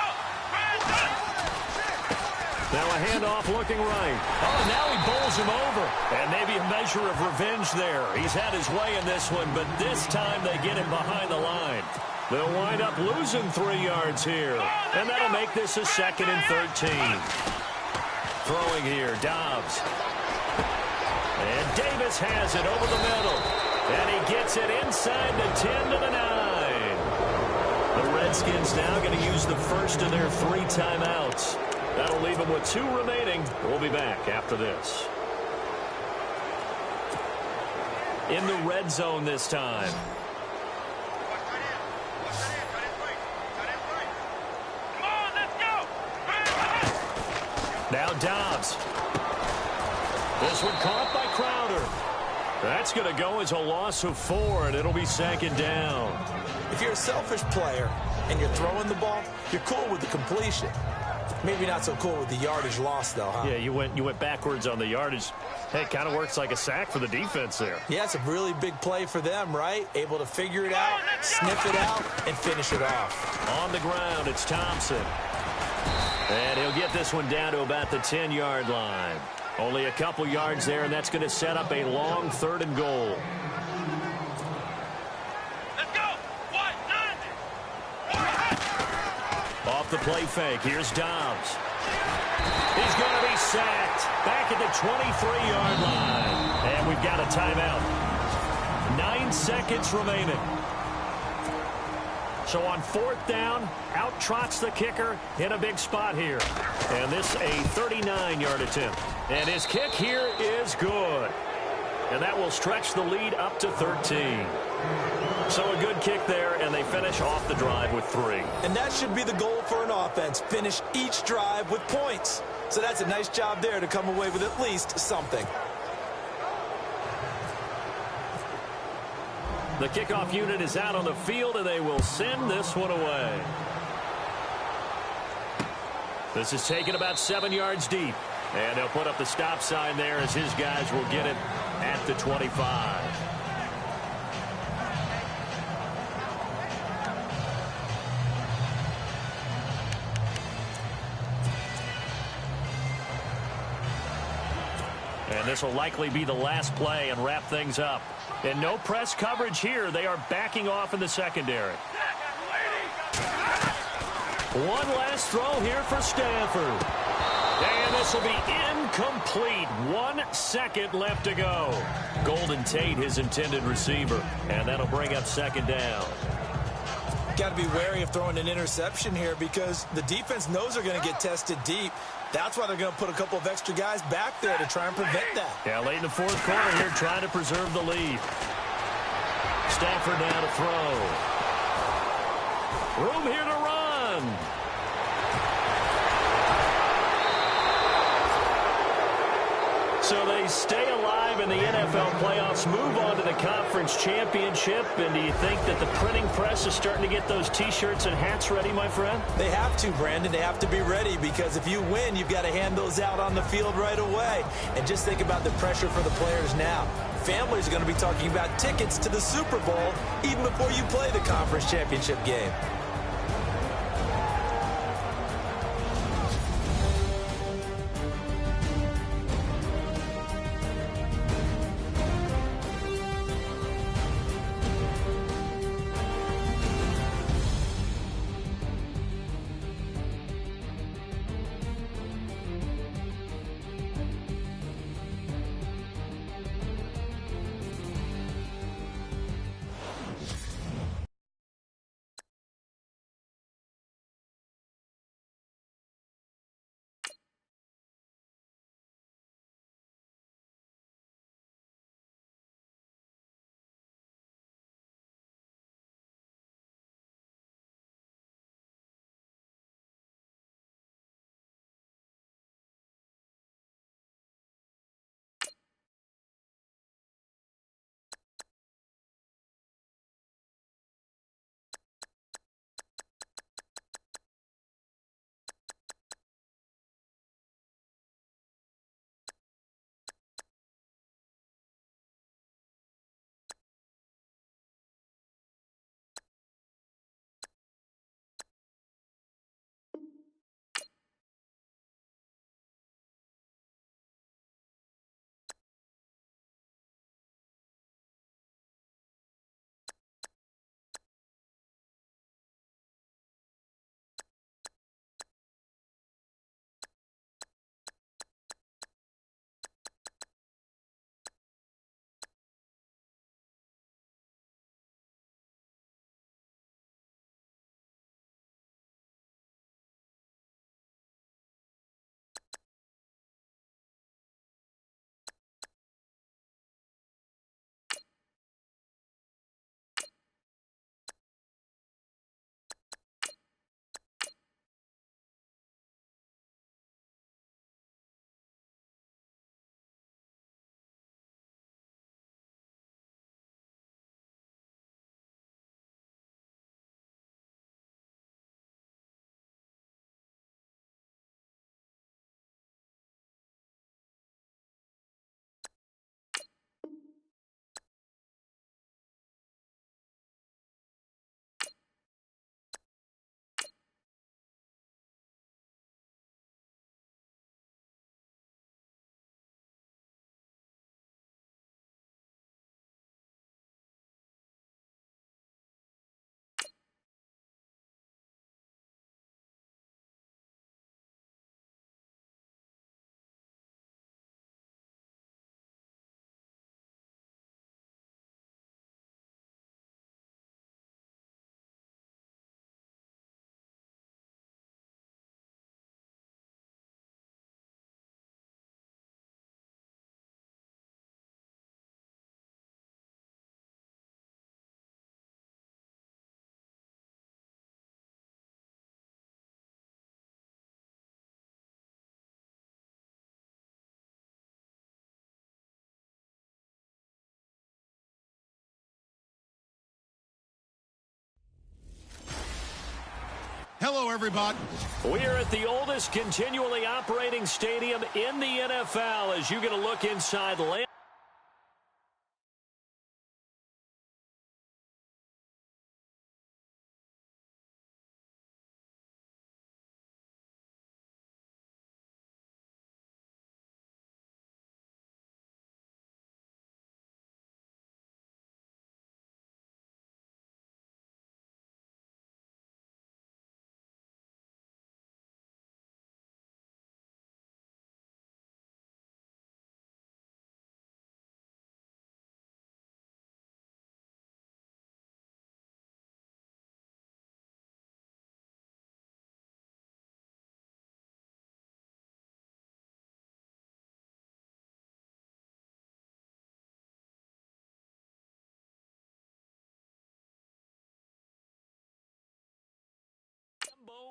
Now a handoff looking right. Oh, now he bowls him over. And maybe a measure of revenge there. He's had his way in this one, but this time they get him behind the line. They'll wind up losing 3 yards here. And that'll make this a 2nd and 13. Throwing here, Dobbs. And Davis has it over the middle. And he gets it inside the 10 to the 9. The Redskins now going to use the first of their 3 timeouts. That'll leave them with 2 remaining. We'll be back after this. In the red zone this time. Now Dobbs. This one caught by Crowder. That's going to go as a loss of 4, and it'll be 2nd down. If you're a selfish player and you're throwing the ball, you're cool with the completion. Maybe not so cool with the yardage loss, though, huh? Yeah, you went backwards on the yardage. Hey, it kind of works like a sack for the defense there. Yeah, it's a really big play for them, right? Able to figure it out, sniff it out, and finish it off. On the ground, it's Thompson. And he'll get this one down to about the 10-yard line. Only a couple yards there, and that's going to set up a long 3rd and goal. Let's go. Off the play fake, here's Dobbs. He's going to be sacked back at the 23-yard line. And we've got a timeout. 9 seconds remaining. So on 4th down, out trots the kicker in a big spot here. And this a 39-yard attempt. And his kick here is good. And that will stretch the lead up to 13. So a good kick there, and they finish off the drive with 3. And that should be the goal for an offense. Finish each drive with points. So that's a nice job there to come away with at least something. The kickoff unit is out on the field, and they will send this one away. This is taken about 7 yards deep. And they'll put up the stop sign there as his guys will get it at the 25. And this will likely be the last play and wrap things up. And no press coverage here. They are backing off in the secondary. One last throw here for Stanford. And this will be incomplete. 1 second left to go. Golden Tate, his intended receiver. And that'll bring up 2nd down. Got to be wary of throwing an interception here because the defense knows they're going to get tested deep. That's why they're going to put a couple of extra guys back there to try and prevent that. Yeah, late in the 4th quarter here, trying to preserve the lead. Stanford now to throw. Room here to run. So they stay alive in the NFL playoffs, move on to the conference championship. And do you think that the printing press is starting to get those T-shirts and hats ready, my friend? They have to, Brandon. They have to be ready because if you win, you've got to hand those out on the field right away. And just think about the pressure for the players now. Families are going to be talking about tickets to the Super Bowl even before you play the conference championship game. Hello, everybody. We are at the oldest continually operating stadium in the NFL as you get a look inside land.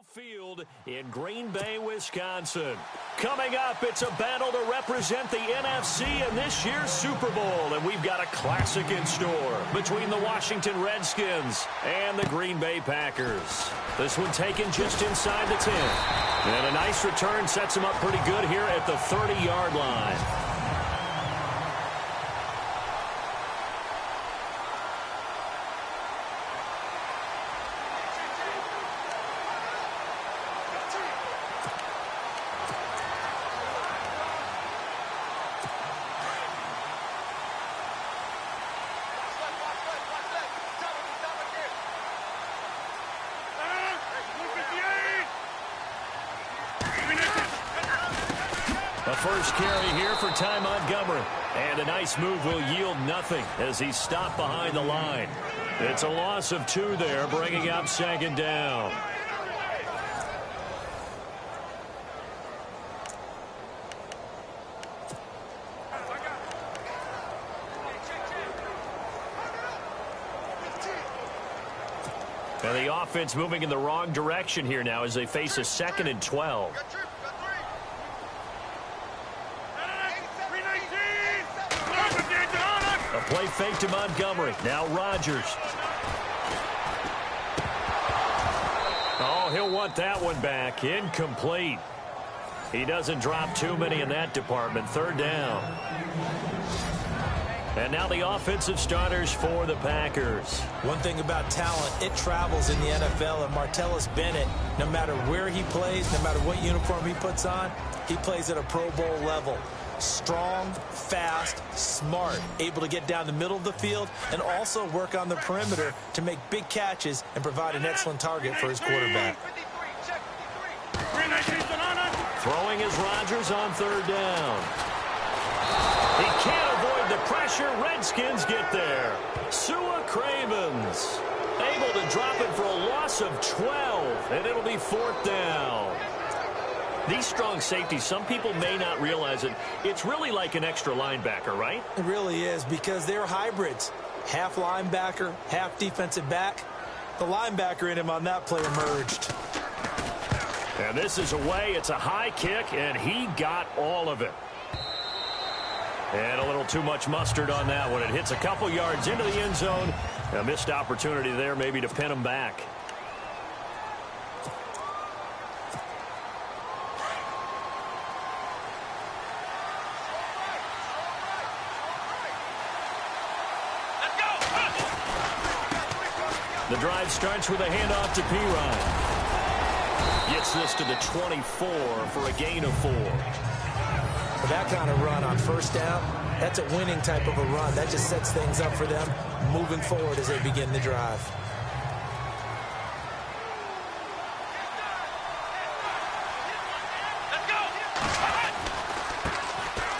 Field in Green Bay, Wisconsin. Coming up, it's a battle to represent the NFC in this year's Super Bowl, and we've got a classic in store between the Washington Redskins and the Green Bay Packers. This one taken just inside the 10. And a nice return sets them up pretty good here at the 30-yard line. A first carry here for Ty Montgomery. And a nice move will yield nothing as he's stopped behind the line. It's a loss of 2 there, bringing up 2nd down. And the offense moving in the wrong direction here now as they face a 2nd and 12. A play fake to Montgomery. Now Rodgers. Oh, he'll want that one back. Incomplete. He doesn't drop too many in that department. 3rd down. And now the offensive starters for the Packers. One thing about talent, it travels in the NFL, and Martellus Bennett, no matter where he plays, no matter what uniform he puts on, he plays at a Pro Bowl level. Strong, fast, smart, able to get down the middle of the field and also work on the perimeter to make big catches and provide an excellent target for his quarterback. Throwing is Rodgers on 3rd down. He can't avoid the pressure. Redskins get there. Sua Cravens able to drop it for a loss of 12, and it'll be 4th down. These strong safeties, some people may not realize it. It's really like an extra linebacker, right? It really is, because they're hybrids. Half linebacker, half defensive back. The linebacker in him on that play emerged. And this is away. It's a high kick, and he got all of it. And a little too much mustard on that one. It hits a couple yards into the end zone. A missed opportunity there maybe to pin him back. The drive starts with a handoff to Pirine. Gets this to the 24 for a gain of 4. For that kind of run on 1st down, that's a winning type of a run. That just sets things up for them moving forward as they begin the drive.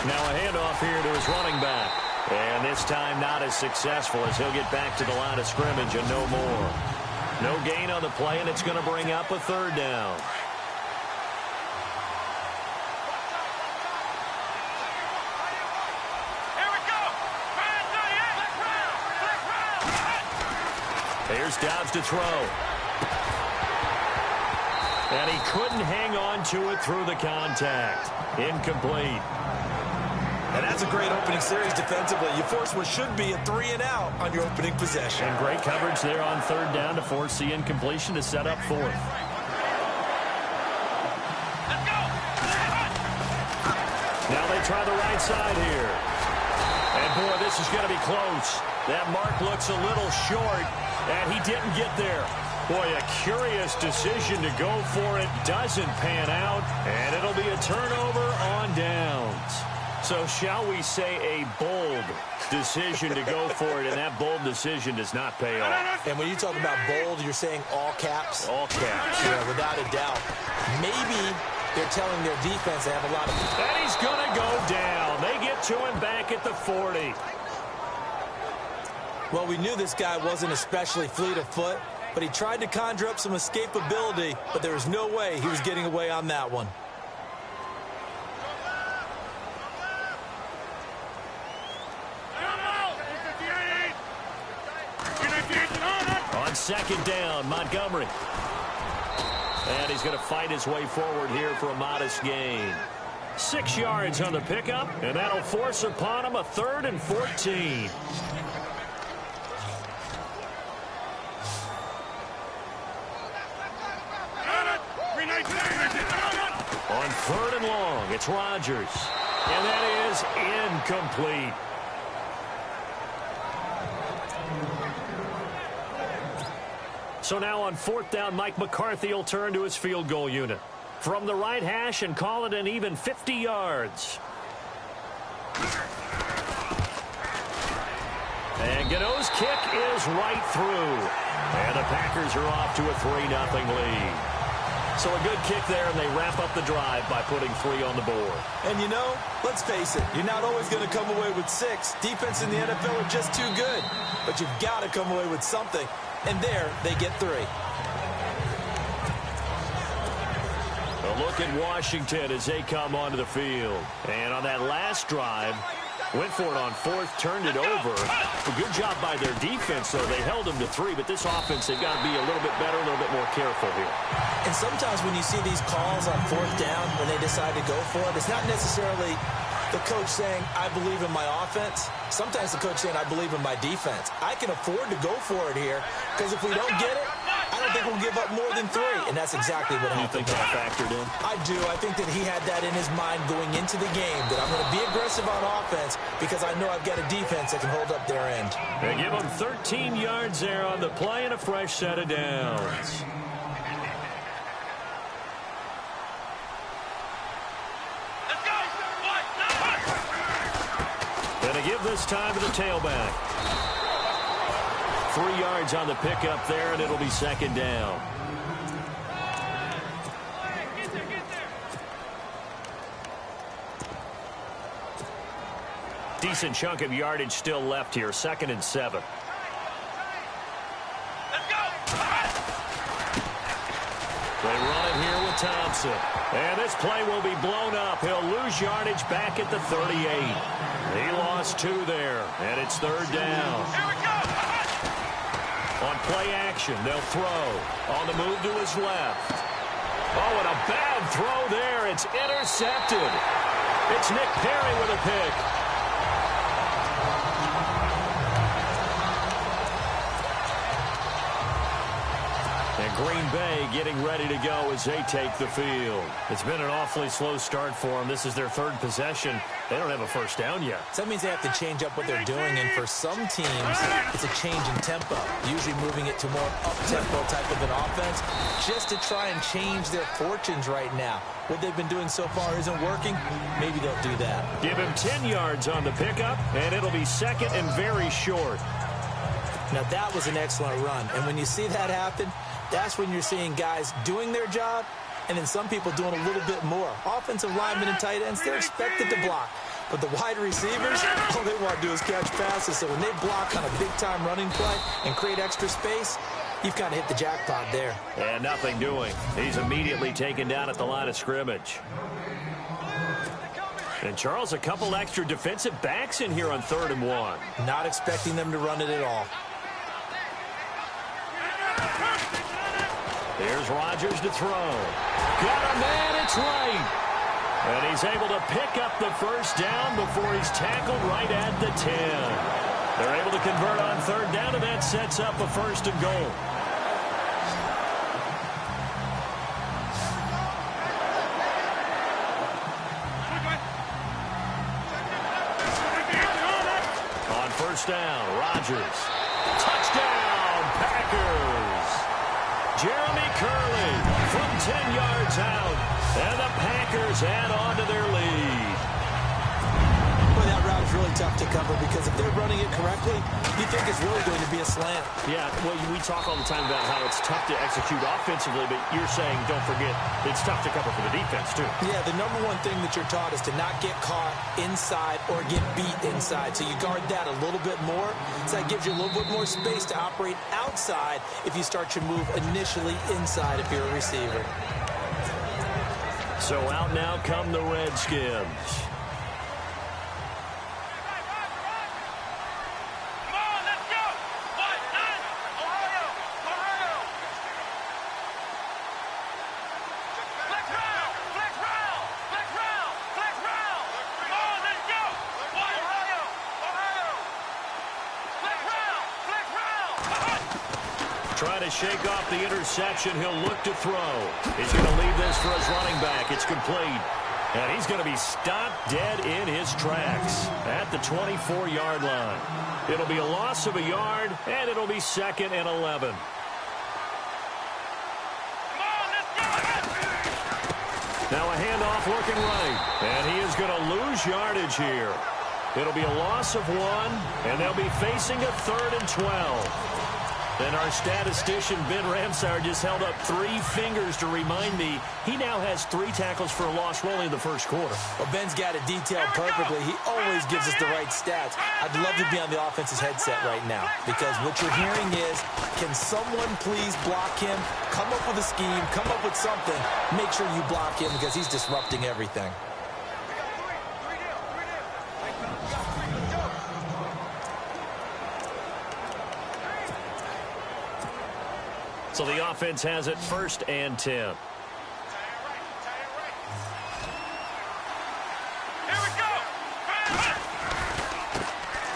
Now a handoff here to his running back. And this time not as successful as he'll get back to the line of scrimmage and no more. No gain on the play, and it's going to bring up a 3rd down. Here we go. Here's Dobbs to throw. And he couldn't hang on to it through the contact. Incomplete. And that's a great opening series defensively. You force what should be a 3-and-out on your opening possession. And great coverage there on 3rd down to force the incompletion to set up 4th. Now they try the right side here. And, boy, this is going to be close. That mark looks a little short, and he didn't get there. Boy, a curious decision to go for it. Doesn't pan out, and it'll be a turnover on downs. So shall we say a bold decision to go for it, and that bold decision does not pay off. And when you talk about bold, you're saying all caps? All caps. Yeah, without a doubt. Maybe they're telling their defense they have a lot of... And he's going to go down. They get to him back at the 40. Well, we knew this guy wasn't especially fleet of foot, but he tried to conjure up some escapability, but there was no way he was getting away on that one. On second down, Montgomery. And he's going to fight his way forward here for a modest gain. 6 yards on the pickup, and that'll force upon him a 3rd and 14. On 3rd and long, it's Rodgers. And that is incomplete. So now on 4th down, Mike McCarthy will turn to his field goal unit. From the right hash and call it an even 50 yards. And Gano's kick is right through. And the Packers are off to a 3-0 lead. So a good kick there, and they wrap up the drive by putting 3 on the board. And you know, let's face it, you're not always going to come away with 6. Defense in the NFL are just too good. But you've got to come away with something. And there, they get 3. A look at Washington as they come onto the field. And on that last drive, went for it on 4th, turned it over. A good job by their defense, though. They held them to 3, but this offense, they've got to be a little bit better, a little bit more careful here. And sometimes when you see these calls on 4th down, when they decide to go for it, it's not necessarily the coach saying, I believe in my offense. Sometimes the coach saying, I believe in my defense. I can afford to go for it here, because if we don't get it, I don't think we'll give up more than 3. And that's exactly what happened. You think that factored in? I do. I think that he had that in his mind going into the game, that I'm going to be aggressive on offense because I know I've got a defense that can hold up their end. They give him 13 yards there on the play and a fresh set of downs. Going to give this time to the tailback. 3 yards on the pickup there, and it'll be 2nd down. Decent chunk of yardage still left here. 2nd and 7. They run it here with Thompson. And this play will be blown up. He'll lose yardage back at the 38. He lost 2 there, and it's 3rd down. Here we go. On play action, they'll throw. On the move to his left. Oh, and a bad throw there. It's intercepted. It's Nick Perry with a pick. And Green Bay getting ready to go as they take the field. It's been an awfully slow start for them. This is their 3rd possession. They don't have a first down yet. So that means they have to change up what they're doing, and for some teams, it's a change in tempo, usually moving it to more up-tempo type of an offense, just to try and change their fortunes right now. What they've been doing so far isn't working. Maybe they'll do that. Give him 10 yards on the pickup, and it'll be 2nd and very short. Now, that was an excellent run, and when you see that happen, that's when you're seeing guys doing their job and then some people doing a little bit more. Offensive linemen and tight ends, they're expected to block. But the wide receivers, all they want to do is catch passes. So when they block on a big-time running play and create extra space, you've kind of hit the jackpot there. And nothing doing. He's immediately taken down at the line of scrimmage. And, Charles, a couple extra defensive backs in here on 3rd and 1. Not expecting them to run it at all. There's Rodgers to throw. Got a man, it's right. And he's able to pick up the first down before he's tackled right at the 10. They're able to convert on 3rd down, and that sets up a 1st and goal. first down. Rodgers. Touchdown, Packers. Jeremy Curley from 10 yards out. And the Packers add on to their lead. Boy, that route is really tough to cover because if they're running it correctly, you think it's really going to be a slant. Yeah, well, we talk all the time about how it's tough to execute offensively, but you're saying, don't forget, it's tough to cover for the defense, too. Yeah, the number one thing that you're taught is to not get caught inside or get beat inside. So you guard that a little bit more. So that gives you a little bit more space to operate outside if you start your move initially inside if you're a receiver. So out now come the Redskins. Trying to shake off the interception. He'll look to throw. He's going to leave this for his running back. It's complete. And he's going to be stopped dead in his tracks at the 24-yard line. It'll be a loss of a yard, and it'll be 2nd and 11. Now a handoff looking right. And he is going to lose yardage here. It'll be a loss of 1, and they'll be facing a 3rd and 12. And our statistician, Ben Ramsauer, just held up 3 fingers to remind me he now has 3 tackles for a loss only in the first quarter. Well, Ben's got it detailed perfectly. He always gives us the right stats. I'd love to be on the offense's headset right now because what you're hearing is, can someone please block him? Come up with a scheme. Come up with something. Make sure you block him because he's disrupting everything. So the offense has it 1st and 10. Here we go.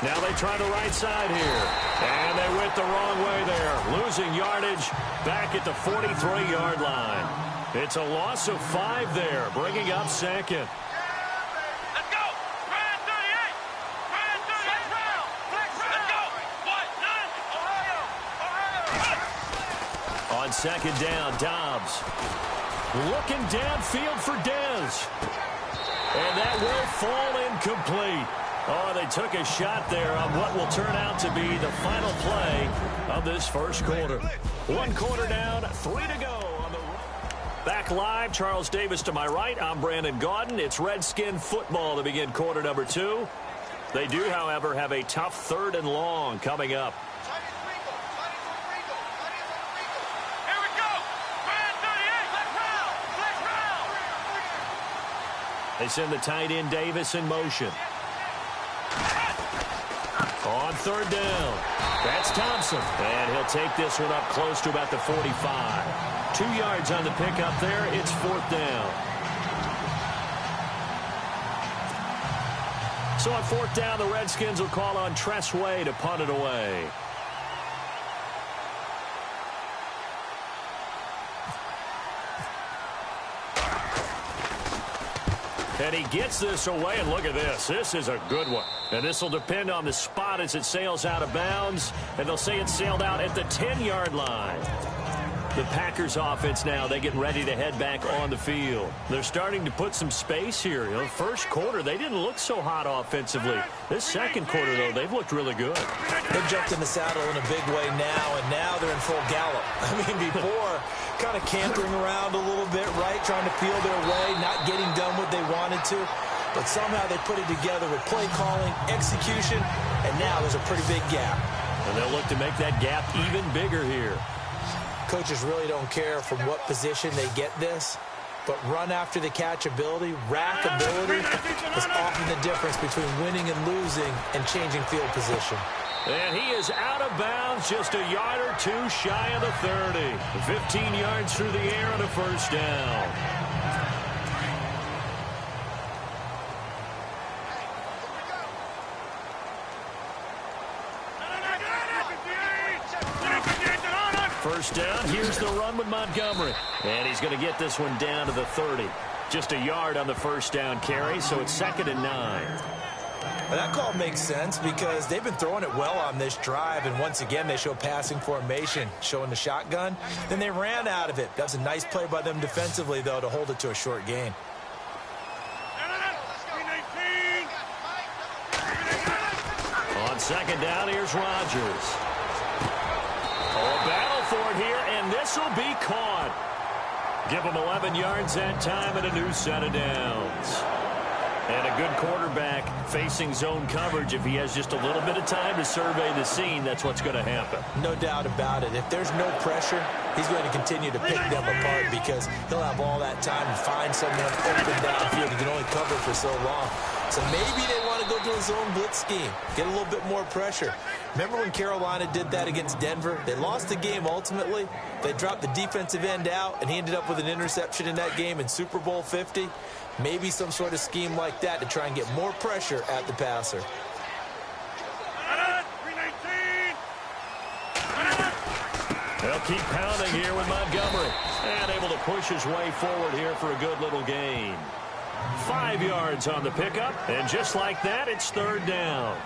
Now they try the right side here. And they went the wrong way there. Losing yardage back at the 43-yard line. It's a loss of 5 there, bringing up 2nd. Let's go. Ryan 38. Ryan 38. Let's go. 1, 9. Ohio. On 2nd down, Dobbs looking downfield for Dez. And that will fall incomplete. Oh, they took a shot there on what will turn out to be the final play of this first quarter. 1 quarter down, 3 to go on the run. Back live, Charles Davis to my right. I'm Brandon Gaudin. It's Redskin football to begin quarter number 2. They do, however, have a tough 3rd and long coming up. They send the tight end Davis in motion. On 3rd down, that's Thompson. And he'll take this one up close to about the 45. 2 yards on the pickup there. It's 4th down. So on 4th down, the Redskins will call on Tress Way to punt it away. And he gets this away, and look at this. This is a good one. And this will depend on the spot as it sails out of bounds. And they'll say it sailed out at the 10-yard line. The Packers offense now, they get ready to head back on the field. They're starting to put some space here. You know, first quarter, they didn't look so hot offensively. This second quarter, though, they've looked really good. They've jumped in the saddle in a big way now, and now they're in full gallop. I mean, before, kind of cantering around a little bit, right, trying to feel their way, not getting done what they wanted to. But somehow they put it together with play calling, execution, and now there's a pretty big gap. And they'll look to make that gap even bigger here. Coaches really don't care from what position they get this, but run after the catch ability, rack ability is often the difference between winning and losing and changing field position. And he is out of bounds, just a yard or 2 shy of the 30. 15 yards through the air on a first down. First down, here's the run with Montgomery. And he's going to get this one down to the 30. Just a yard on the first down carry, so it's 2nd and 9. That call makes sense because they've been throwing it well on this drive, and once again they show passing formation, showing the shotgun. Then they ran out of it. That was a nice play by them defensively, though, to hold it to a short gain. On second down, here's Rodgers. Oh, a battle for it here, and this will be caught. Give him 11 yards that time and a new set of downs. And a good quarterback facing zone coverage. If he has just a little bit of time to survey the scene, that's what's going to happen. No doubt about it. If there's no pressure, he's going to continue to pick them apart because he'll have all that time to find someone open downfield. He can only cover for so long. So maybe they want to go to a zone blitz scheme, get a little bit more pressure. Remember when Carolina did that against Denver? They lost the game ultimately. They dropped the defensive end out, and he ended up with an interception in that game in Super Bowl 50. Maybe some sort of scheme like that to try and get more pressure at the passer. They'll keep pounding here with Montgomery. And able to push his way forward here for a good little gain. 5 yards on the pickup. And just like that, it's third down.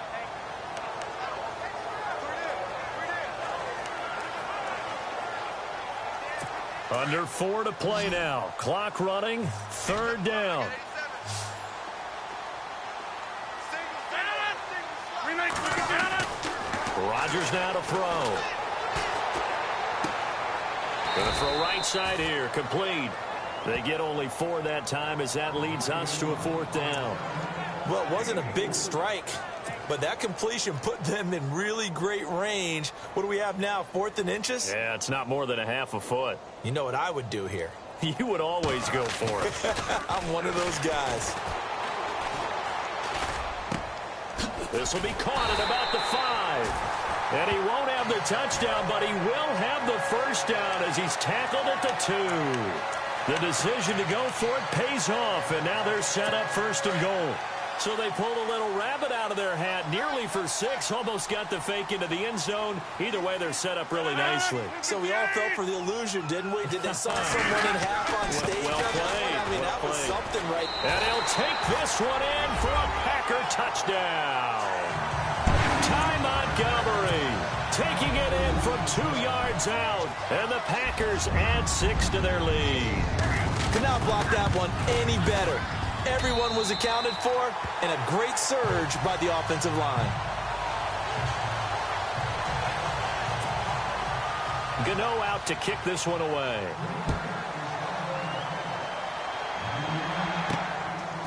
Under 4 to play now. Clock running. Third down. Rodgers now to throw. Going to throw right side here. Complete. They get only 4 that time as that leads us to a fourth down. Well, it wasn't a big strike, but that completion put them in really great range. What do we have now, 4th and inches? Yeah, it's not more than a half a foot. You know what I would do here? You would always go for it. I'm one of those guys. This will be caught at about the 5. And he won't have the touchdown, but he will have the first down as he's tackled at the 2. The decision to go for it pays off, and now they're set up first and goal. So they pulled a little rabbit out of their hat, nearly for 6, almost got the fake into the end zone. Either way, they're set up really nicely. So we all fell for the illusion, didn't we? Did they saw someone in half on stage? Well played. I mean, that was something right. And he'll take this one in for a Packer touchdown. Ty Montgomery taking it in from 2 yards out, and the Packers add 6 to their lead. Could not block that one any better. Everyone was accounted for, and a great surge by the offensive line. Gano out to kick this one away.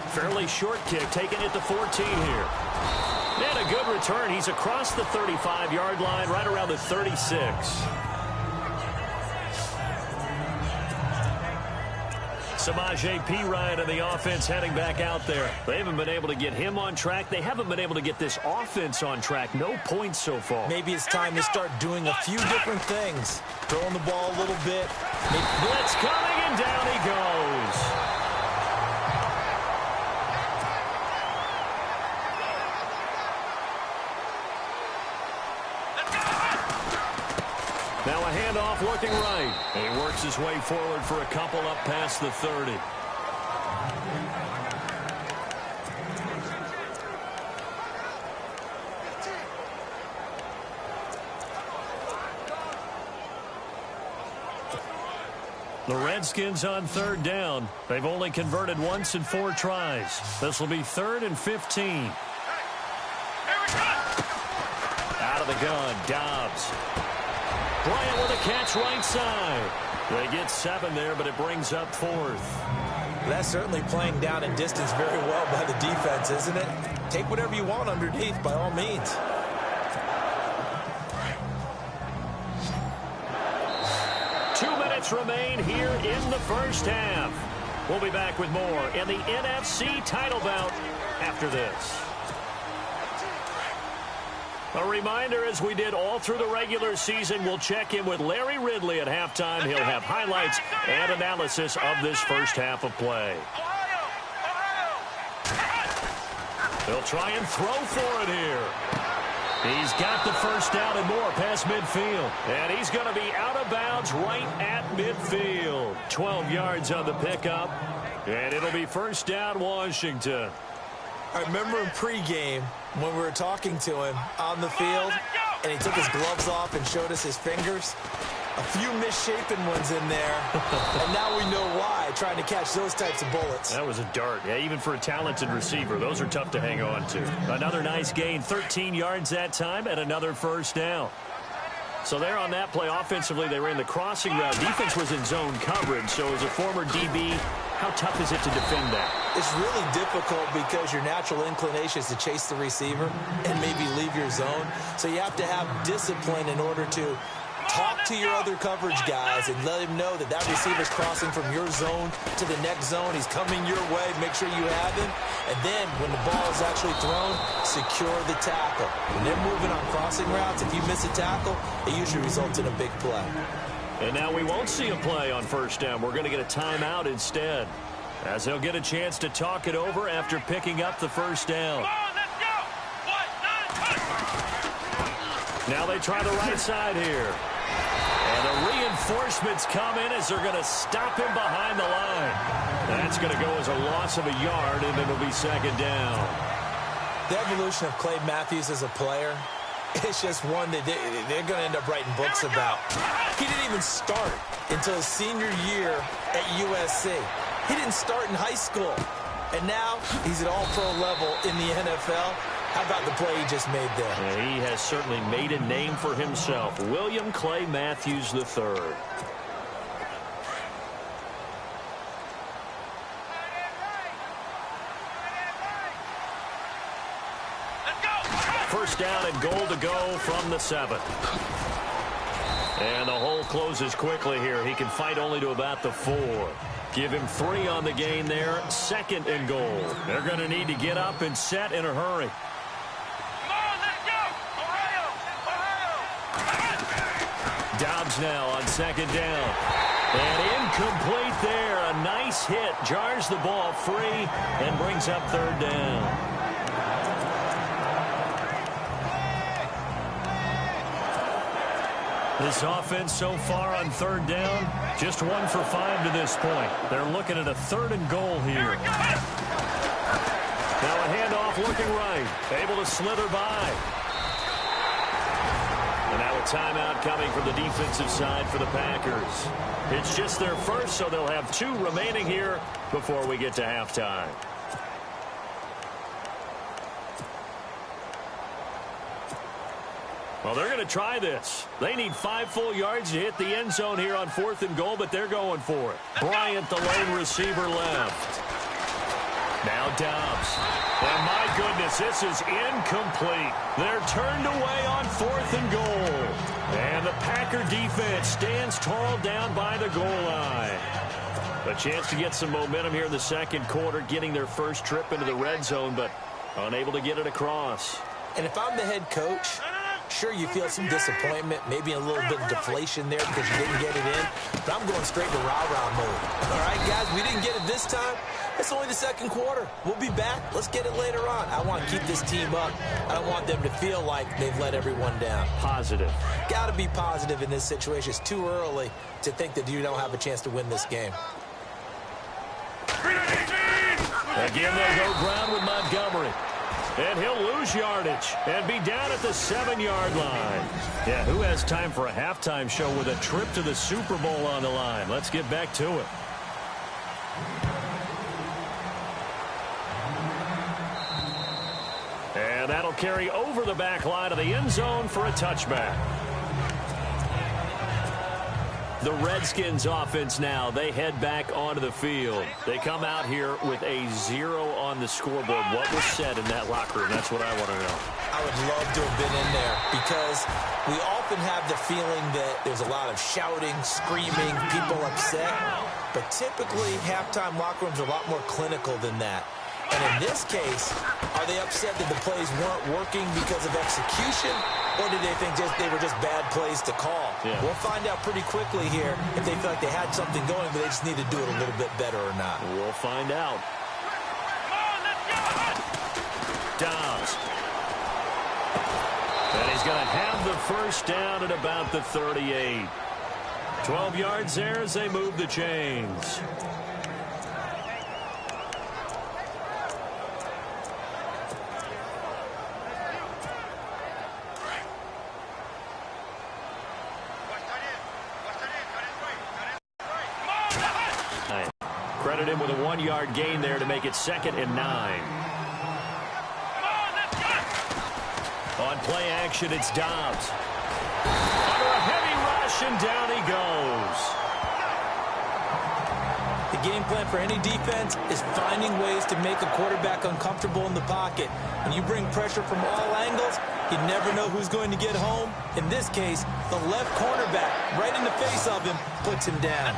Fairly short kick, taken at the 14 here. And a good return. He's across the 35-yard line, right around the 36. Samaje Perine and the offense heading back out there. They haven't been able to get him on track. They haven't been able to get this offense on track. No points so far. Maybe it's time to start doing a few different things. Throwing the ball a little bit. Blitz coming, and down he goes. Now a handoff looking right. And he works his way forward for a couple up past the 30. The Redskins on third down. They've only converted once in 4 tries. This will be 3rd and 15. Out of the gun, Dobbs. Bryant with a catch right side. They get 7 there, but it brings up 4th. That's certainly playing down and distance very well by the defense, isn't it? Take whatever you want underneath, by all means. Remain here in the first half. We'll be back with more in the NFC title bout after this. A reminder, as we did all through the regular season, we'll check in with Larry Ridley at halftime. He'll have highlights and analysis of this first half of play. He'll try and throw for it here. He's got the first down and more past midfield. And he's going to be out of bounds right at midfield. 12 yards on the pickup. And it'll be first down, Washington. I remember in pregame, When we were talking to him on the field, and he took his gloves off and showed us his fingers, a few misshapen ones in there, and now we know why, trying to catch those types of bullets. That was a dart. Yeah, even for a talented receiver, those are tough to hang on to. Another nice gain, 13 yards that time, and another first down. So there on that play, offensively, they ran the crossing route. Defense was in zone coverage, so as a former DB, how tough is it to defend that? It's really difficult because your natural inclination is to chase the receiver and maybe leave your zone. So you have to have discipline in order to talk to your other coverage guys and let him know that that receiver's crossing from your zone to the next zone. He's coming your way. Make sure you have him. And then when the ball is actually thrown, secure the tackle. When they're moving on crossing routes, if you miss a tackle, it usually results in a big play. And now we won't see a play on first down. We're going to get a timeout instead, as they'll get a chance to talk it over after picking up the first down. Now they try the right side here. And the reinforcements come in as they're going to stop him behind the line. That's going to go as a loss of a yard, and it'll be second down. The evolution of Clay Matthews as a player, it's just one that they're going to end up writing books about. He didn't even start until his senior year at USC. He didn't start in high school. And now he's at all-pro level in the NFL. How about the play he just made there? Yeah, he has certainly made a name for himself. William Clay Matthews III. First down and goal to go from the 7. And the hole closes quickly here. He can fight only to about the 4. Give him 3 on the gain there. Second and goal. They're going to need to get up and set in a hurry. Dobbs now on second down. And incomplete there. A nice hit. Jars the ball free and brings up third down. This offense so far on third down, just 1 for 5 to this point. They're looking at a third and goal here. Now a handoff looking right. Able to slither by. And now a timeout coming from the defensive side for the Packers. It's just their first, so they'll have 2 remaining here before we get to halftime. Well, they're going to try this. They need 5 full yards to hit the end zone here on 4th and goal, but they're going for it. Bryant, the lone receiver, left. Now Dobbs. And my goodness, this is incomplete. They're turned away on 4th and goal. And the Packer defense stands tall down by the goal line. A chance to get some momentum here in the second quarter, getting their first trip into the red zone, but unable to get it across. And if I'm the head coach, sure, you feel some disappointment, maybe a little bit of deflation there because you didn't get it in. But I'm going straight to rah-rah mode. All right, guys, we didn't get it this time. It's only the second quarter. We'll be back. Let's get it later on. I want to keep this team up. I don't want them to feel like they've let everyone down. Positive. Got to be positive in this situation. It's too early to think that you don't have a chance to win this game. Again, they'll go ground with Montgomery. And he'll lose yardage and be down at the 7-yard line. Yeah, who has time for a halftime show with a trip to the Super Bowl on the line? Let's get back to it. And that'll carry over the back line of the end zone for a touchback. The Redskins offense now, they head back onto the field. They come out here with a 0 on the scoreboard. What was said in that locker room? That's what I want to know. I would love to have been in there because we often have the feeling that there's a lot of shouting, screaming, people upset. But typically, halftime locker rooms are a lot more clinical than that. And in this case, are they upset that the plays weren't working because of execution, or did they think they were just bad plays to call? Yeah. We'll find out pretty quickly here if they feel like they had something going, but they just need to do it a little bit better or not. We'll find out. Dobbs. And he's going to have the first down at about the 38. 12 yards there as they move the chains. Credited him with a 1-yard gain there to make it 2nd and 9. On play action, it's Dobbs. Under a heavy rush, and down he goes. The game plan for any defense is finding ways to make a quarterback uncomfortable in the pocket. When you bring pressure from all angles, you never know who's going to get home. In this case, the left cornerback, right in the face of him, puts him down.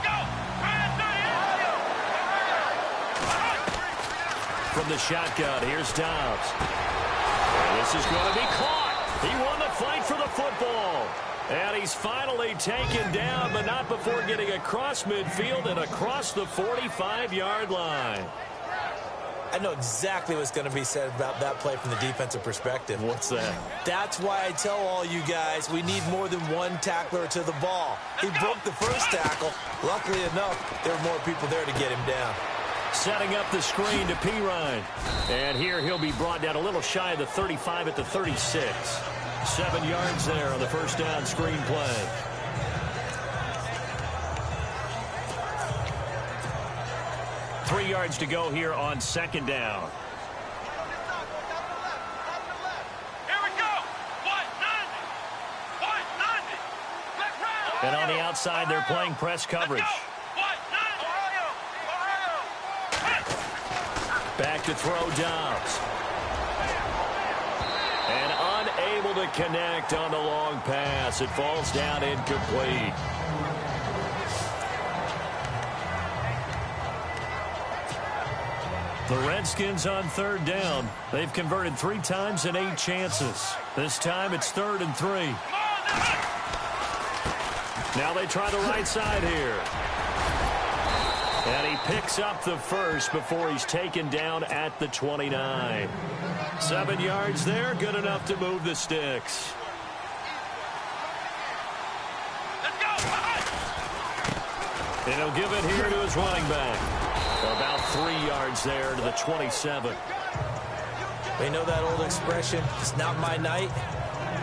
From the shotgun, here's Dobbs. And this is going to be caught. He won the fight for the football. And he's finally taken down, but not before getting across midfield and across the 45-yard line. I know exactly what's going to be said about that play from the defensive perspective. What's that? That's why I tell all you guys we need more than one tackler to the ball. He broke the first tackle. Luckily enough, there were more people there to get him down. Setting up the screen to Pirine. And here he'll be brought down a little shy of the 35 at the 36. 7 yards there on the first down screen play. Three yards to go here on 2nd down. Here we go. And on the outside, they're playing press coverage. Back to throw Dobbs. And unable to connect on the long pass. It falls down incomplete. The Redskins on 3rd down. They've converted 3 times in 8 chances. This time it's 3rd and 3. Now they try the right side here. And he picks up the first before he's taken down at the 29. 7 yards there, good enough to move the sticks. And he'll give it here to his running back. About 3 yards there to the 27. They know that old expression, it's not my night.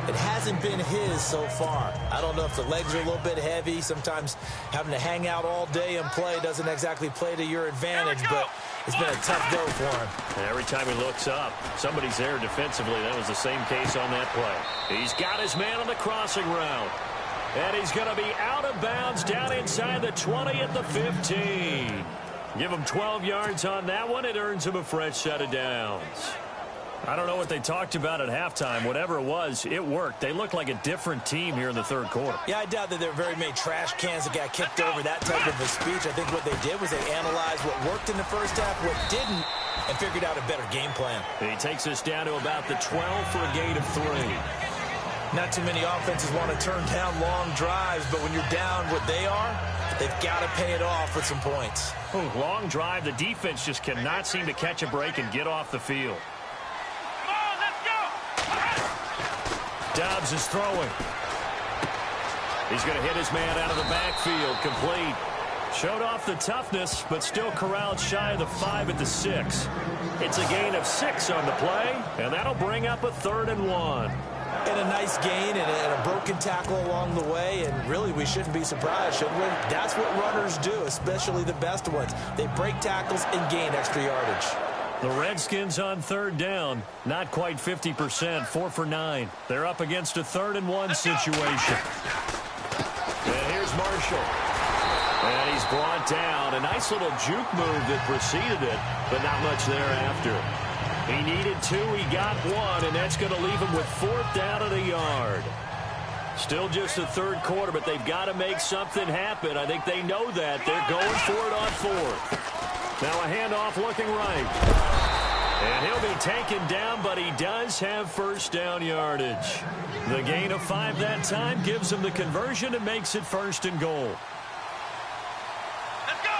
It hasn't been his so far. I don't know if the legs are a little bit heavy. Sometimes having to hang out all day and play doesn't exactly play to your advantage, but it's been a tough go for him. And every time he looks up, somebody's there defensively. That was the same case on that play. He's got his man on the crossing route. And he's going to be out of bounds down inside the 20 at the 15. Give him 12 yards on that one. It earns him a fresh set of downs. I don't know what they talked about at halftime. Whatever it was, it worked. They looked like a different team here in the 3rd quarter. Yeah, I doubt that there were very many trash cans that got kicked over, that type of a speech. I think what they did was they analyzed what worked in the first half, what didn't, and figured out a better game plan. He takes us down to about the 12 for a gain of 3. Not too many offenses want to turn down long drives, but when you're down what they are, they've got to pay it off with some points. Ooh, long drive. The defense just cannot seem to catch a break and get off the field. Dobbs is throwing. He's going to hit his man out of the backfield. Complete. Showed off the toughness, but still corralled shy of the 5 at the 6. It's a gain of 6 on the play, and that'll bring up a 3rd and 1. And a nice gain and a broken tackle along the way, and really we shouldn't be surprised, should we? That's what runners do, especially the best ones. They break tackles and gain extra yardage. The Redskins on 3rd down, not quite 50%, 4 for 9. They're up against a 3rd and 1 situation. And here's Marshall. And he's brought down. A nice little juke move that preceded it, but not much thereafter. He needed 2, he got 1, and that's going to leave him with 4th down and a yard. Still just the 3rd quarter, but they've got to make something happen. I think they know that. They're going for it on 4th. Now a handoff looking right. And he'll be taken down, but he does have first down yardage. The gain of 5 that time gives him the conversion and makes it 1st and goal. Let's go.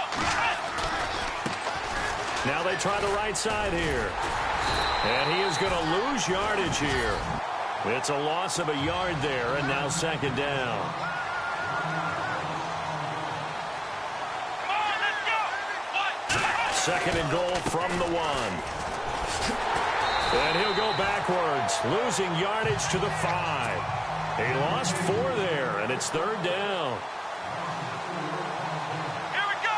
Now they try the right side here. And he is going to lose yardage here. It's a loss of a yard there, and now 2nd down. Second and goal from the 1. And he'll go backwards, losing yardage to the 5. He lost 4 there, and it's 3rd down. Here we go.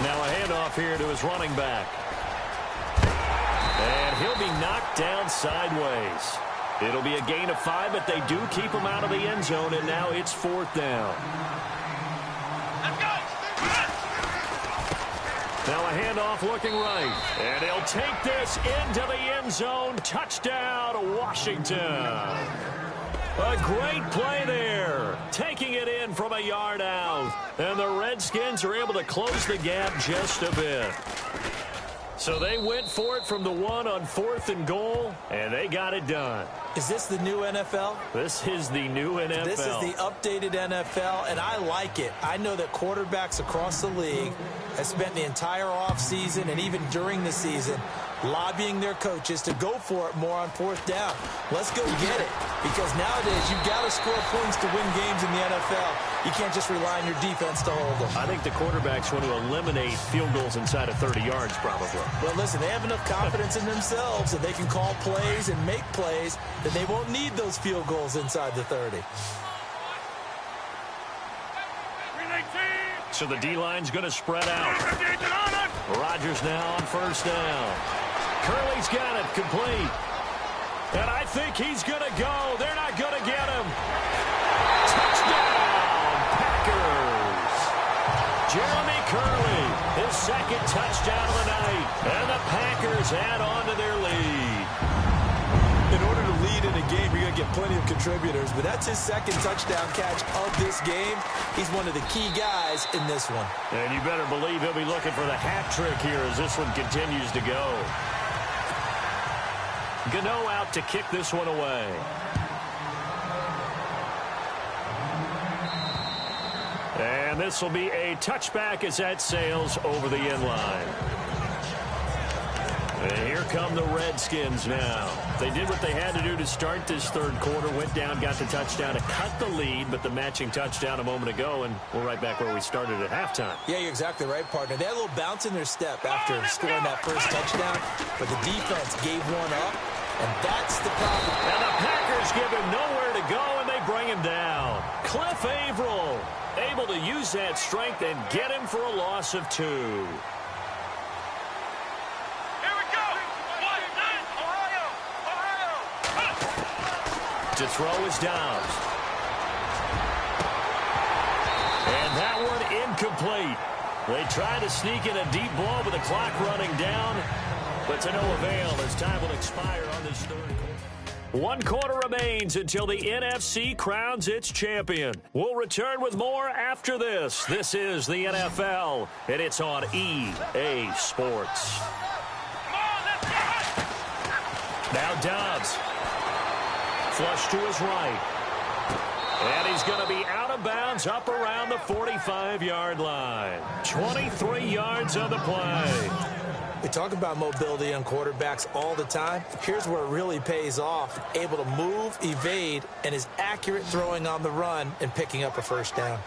Now a handoff here to his running back. And he'll be knocked down sideways. It'll be a gain of 5, but they do keep him out of the end zone, and now it's 4th down. Let's go. Now a handoff looking right. And he'll take this into the end zone. Touchdown, Washington. A great play there. Taking it in from a yard out. And the Redskins are able to close the gap just a bit. So they went for it from the 1 on 4th and goal, and they got it done. Is this the new NFL? This is the new NFL. This is the updated NFL, and I like it. I know that quarterbacks across the league have spent the entire offseason and even during the season lobbying their coaches to go for it more on 4th down. Let's go get it, because nowadays you've got to score points to win games in the NFL. You can't just rely on your defense to hold them. I think the quarterbacks want to eliminate field goals inside of 30 yards probably. Well, listen, they have enough confidence in themselves that they can call plays and make plays that they won't need those field goals inside the 30. So the D-line's going to spread out. Rodgers now on 1st down. Curley's got it complete. And I think he's going to go. They're not going to get him. Touchdown, Packers. Jeremy Curley, his 2nd touchdown of the night. And the Packers add on to their lead. In order to lead in a game, you're going to get plenty of contributors, but that's his 2nd touchdown catch of this game. He's one of the key guys in this one. And you better believe he'll be looking for the hat trick here as this one continues to go. Gano out to kick this one away. And this will be a touchback as that sails over the end line. And here come the Redskins now. They did what they had to do to start this 3rd quarter. Went down, got the touchdown to cut the lead, but the matching touchdown a moment ago, and we're right back where we started at halftime. Yeah, you're exactly right, partner. They had a little bounce in their step after scoring that first touchdown, but the defense gave one up, and that's the problem. And the Packers give him nowhere to go, and they bring him down. Cliff Averill able to use that strength and get him for a loss of 2. To throw is Dobbs. And that one incomplete. They try to sneak in a deep ball with the clock running down, but to no avail as time will expire on this 3rd quarter. 1 quarter remains until the NFC crowns its champion. We'll return with more after this. This is the NFL, and it's on EA Sports. Now Dobbs. Flush to his right. And he's going to be out of bounds up around the 45-yard line. 23 yards on the play. We talk about mobility on quarterbacks all the time. Here's where it really pays off. Able to move, evade, and is accurate throwing on the run and picking up a 1st down.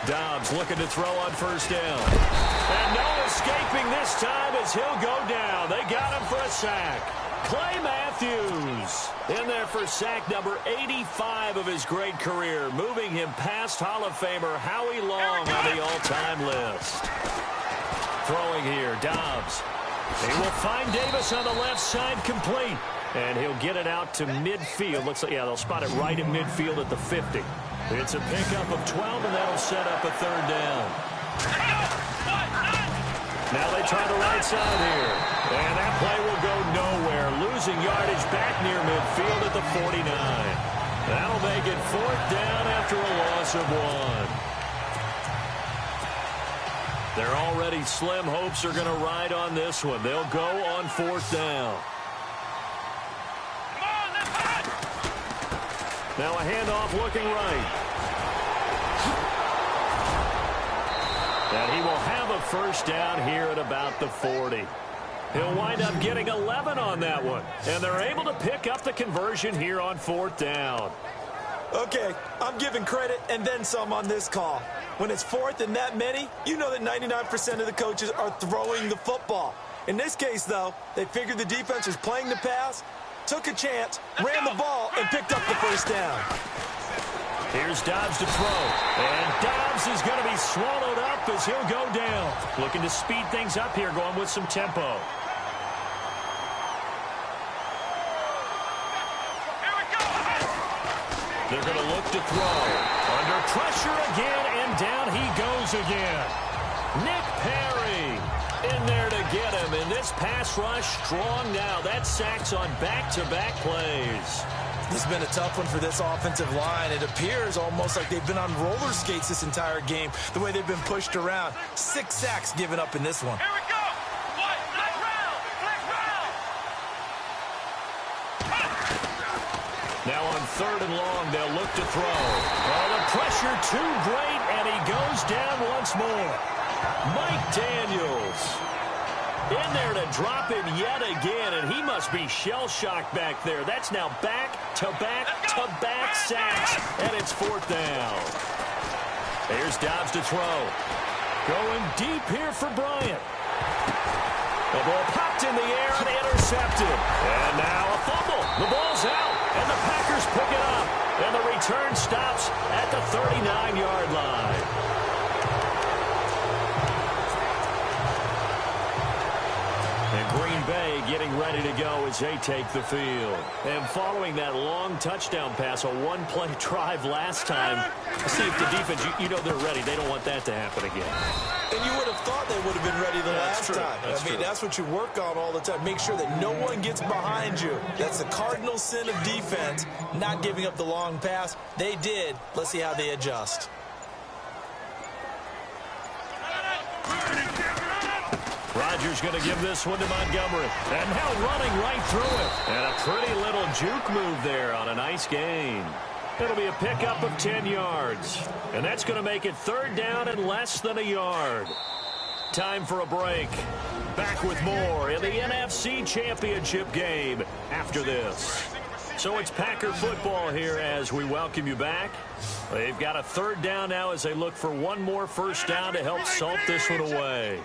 Dobbs looking to throw on 1st down. And no escaping this time as he'll go down. They got him for a sack. Clay Matthews in there for sack number 85 of his great career, moving him past Hall of Famer Howie Long on the all-time list. Throwing here, Dobbs. He will find Davis on the left side complete. And he'll get it out to midfield. Looks like, yeah, they'll spot it right at midfield at the 50. It's a pickup of 12, and that'll set up a 3rd down. Now they try the right side here. And that play will go nowhere. Losing yardage back near midfield at the 49. That'll make it 4th down after a loss of 1. They're already slim hopes are going to ride on this one. They'll go on 4th down. Now a handoff looking right. And he will have a 1st down here at about the 40. He'll wind up getting 11 on that one. And they're able to pick up the conversion here on 4th down. Okay, I'm giving credit and then some on this call. When it's 4th and that many, you know that 99% of the coaches are throwing the football. In this case, though, they figured the defense was playing the pass, took a chance, ran the ball, and picked up the first down. Here's Dobbs to throw. And Dobbs is going to be swallowed up as he'll go down. Looking to speed things up here, going with some tempo. They're going to look to throw. Under pressure again, and down he goes again. Nick Perry in there to get him. And this pass rush strong now. That sacks on back-to-back plays. This has been a tough one for this offensive line. It appears almost like they've been on roller skates this entire game, the way they've been pushed around. 6 sacks given up in this one. Here we go. Black round. Now on 3rd and long, they'll look to throw. Oh, the pressure too great, and he goes down once more. Mike Daniels in there to drop him yet again, and he must be shell-shocked back there. That's now back-to-back-to-back sacks, and it's 4th down. Here's Dobbs to throw. Going deep here for Bryant. The ball popped in the air and intercepted. And now a fumble. The ball's out, and the Packers pick it up. And the return stops at the 39-yard line. And Green Bay getting ready to go as they take the field. And following that long touchdown pass, a one-play drive last time, see if the defense, you know they're ready. They don't want that to happen again. And you would have thought they would have been ready the last time. That's what you work on all the time. Make sure that no one gets behind you. That's the cardinal sin of defense, not giving up the long pass. They did. Let's see how they adjust. Rodgers going to give this one to Montgomery. And now running right through it. And a pretty little juke move there on a nice gain. It'll be a pickup of 10 yards. And that's going to make it 3rd down and less than a yard. Time for a break. Back with more in the NFC Championship game after this. So it's Packer football here as we welcome you back. They've got a 3rd down now as they look for one more first down to help salt this one away.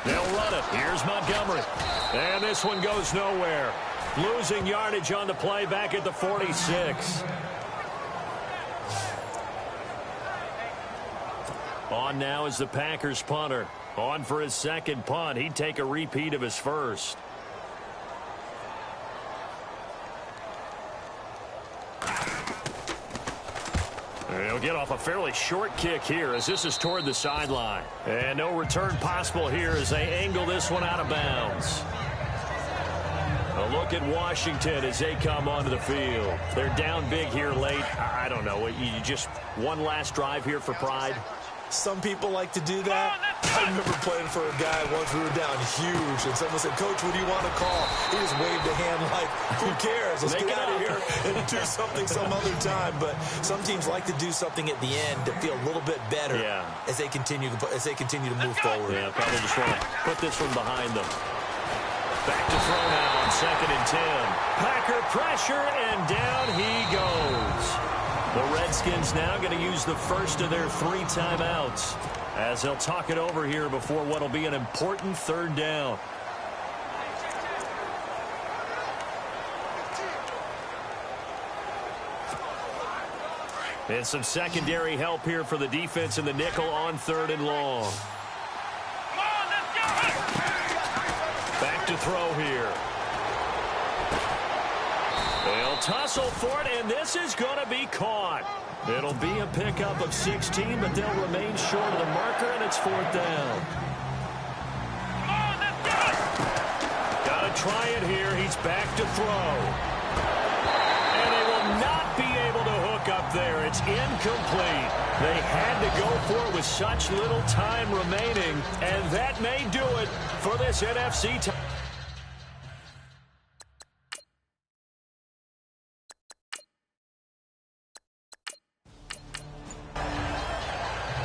They'll run it. Here's Montgomery. And this one goes nowhere. Losing yardage on the play back at the 46. On now is the Packers punter. On for his 2nd punt. He'd take a repeat of his first. He'll get off a fairly short kick here as this is toward the sideline. And no return possible here as they angle this one out of bounds. A look at Washington as they come onto the field. They're down big here late. I don't know. You just one last drive here for pride? Some people like to do that. I remember playing for a guy once. We were down huge, and someone said, "Coach, what do you want to call?" He just waved a hand like, "Who cares? Let's get out of here and do something some other time." But some teams like to do something at the end to feel a little bit better as they continue to move forward. Yeah, probably just want to put this one behind them. Back to throw now on 2nd and 10. Packer pressure, and down he goes. The Redskins now going to use the first of their 3 timeouts as they'll talk it over here before what will be an important 3rd down. And some secondary help here for the defense in the nickel on 3rd and long. Back to throw here. They'll tussle for it, and this is going to be caught. It'll be a pickup of 16, but they'll remain short of the marker, and it's 4th down. Got to try it here. He's back to throw. And they will not be able to hook up there. It's incomplete. They had to go for it with such little time remaining, and that may do it for this NFC time.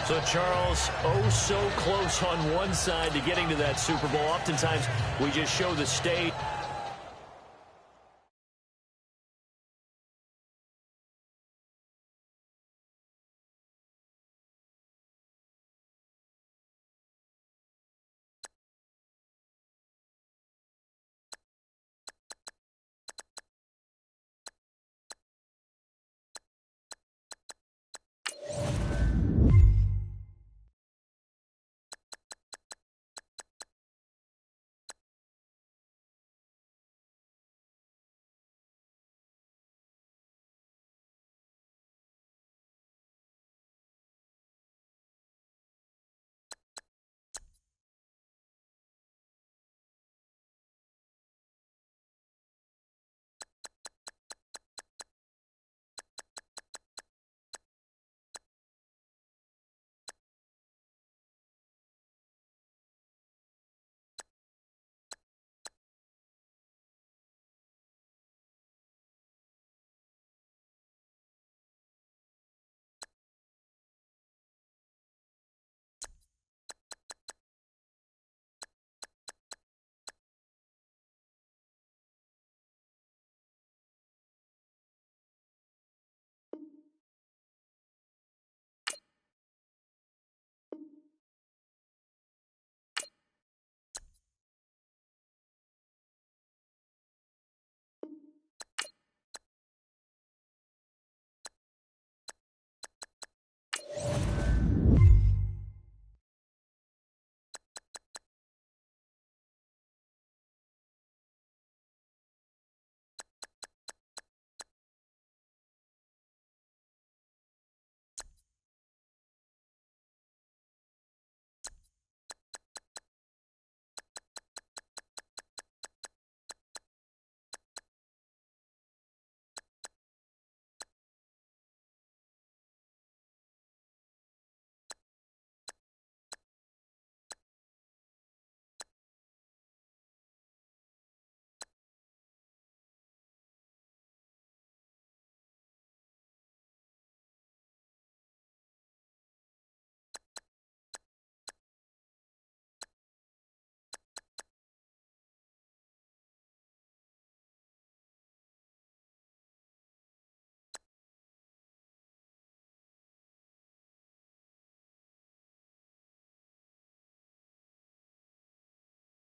So, Charles, oh so close on one side to getting to that Super Bowl. Oftentimes, we just show the state.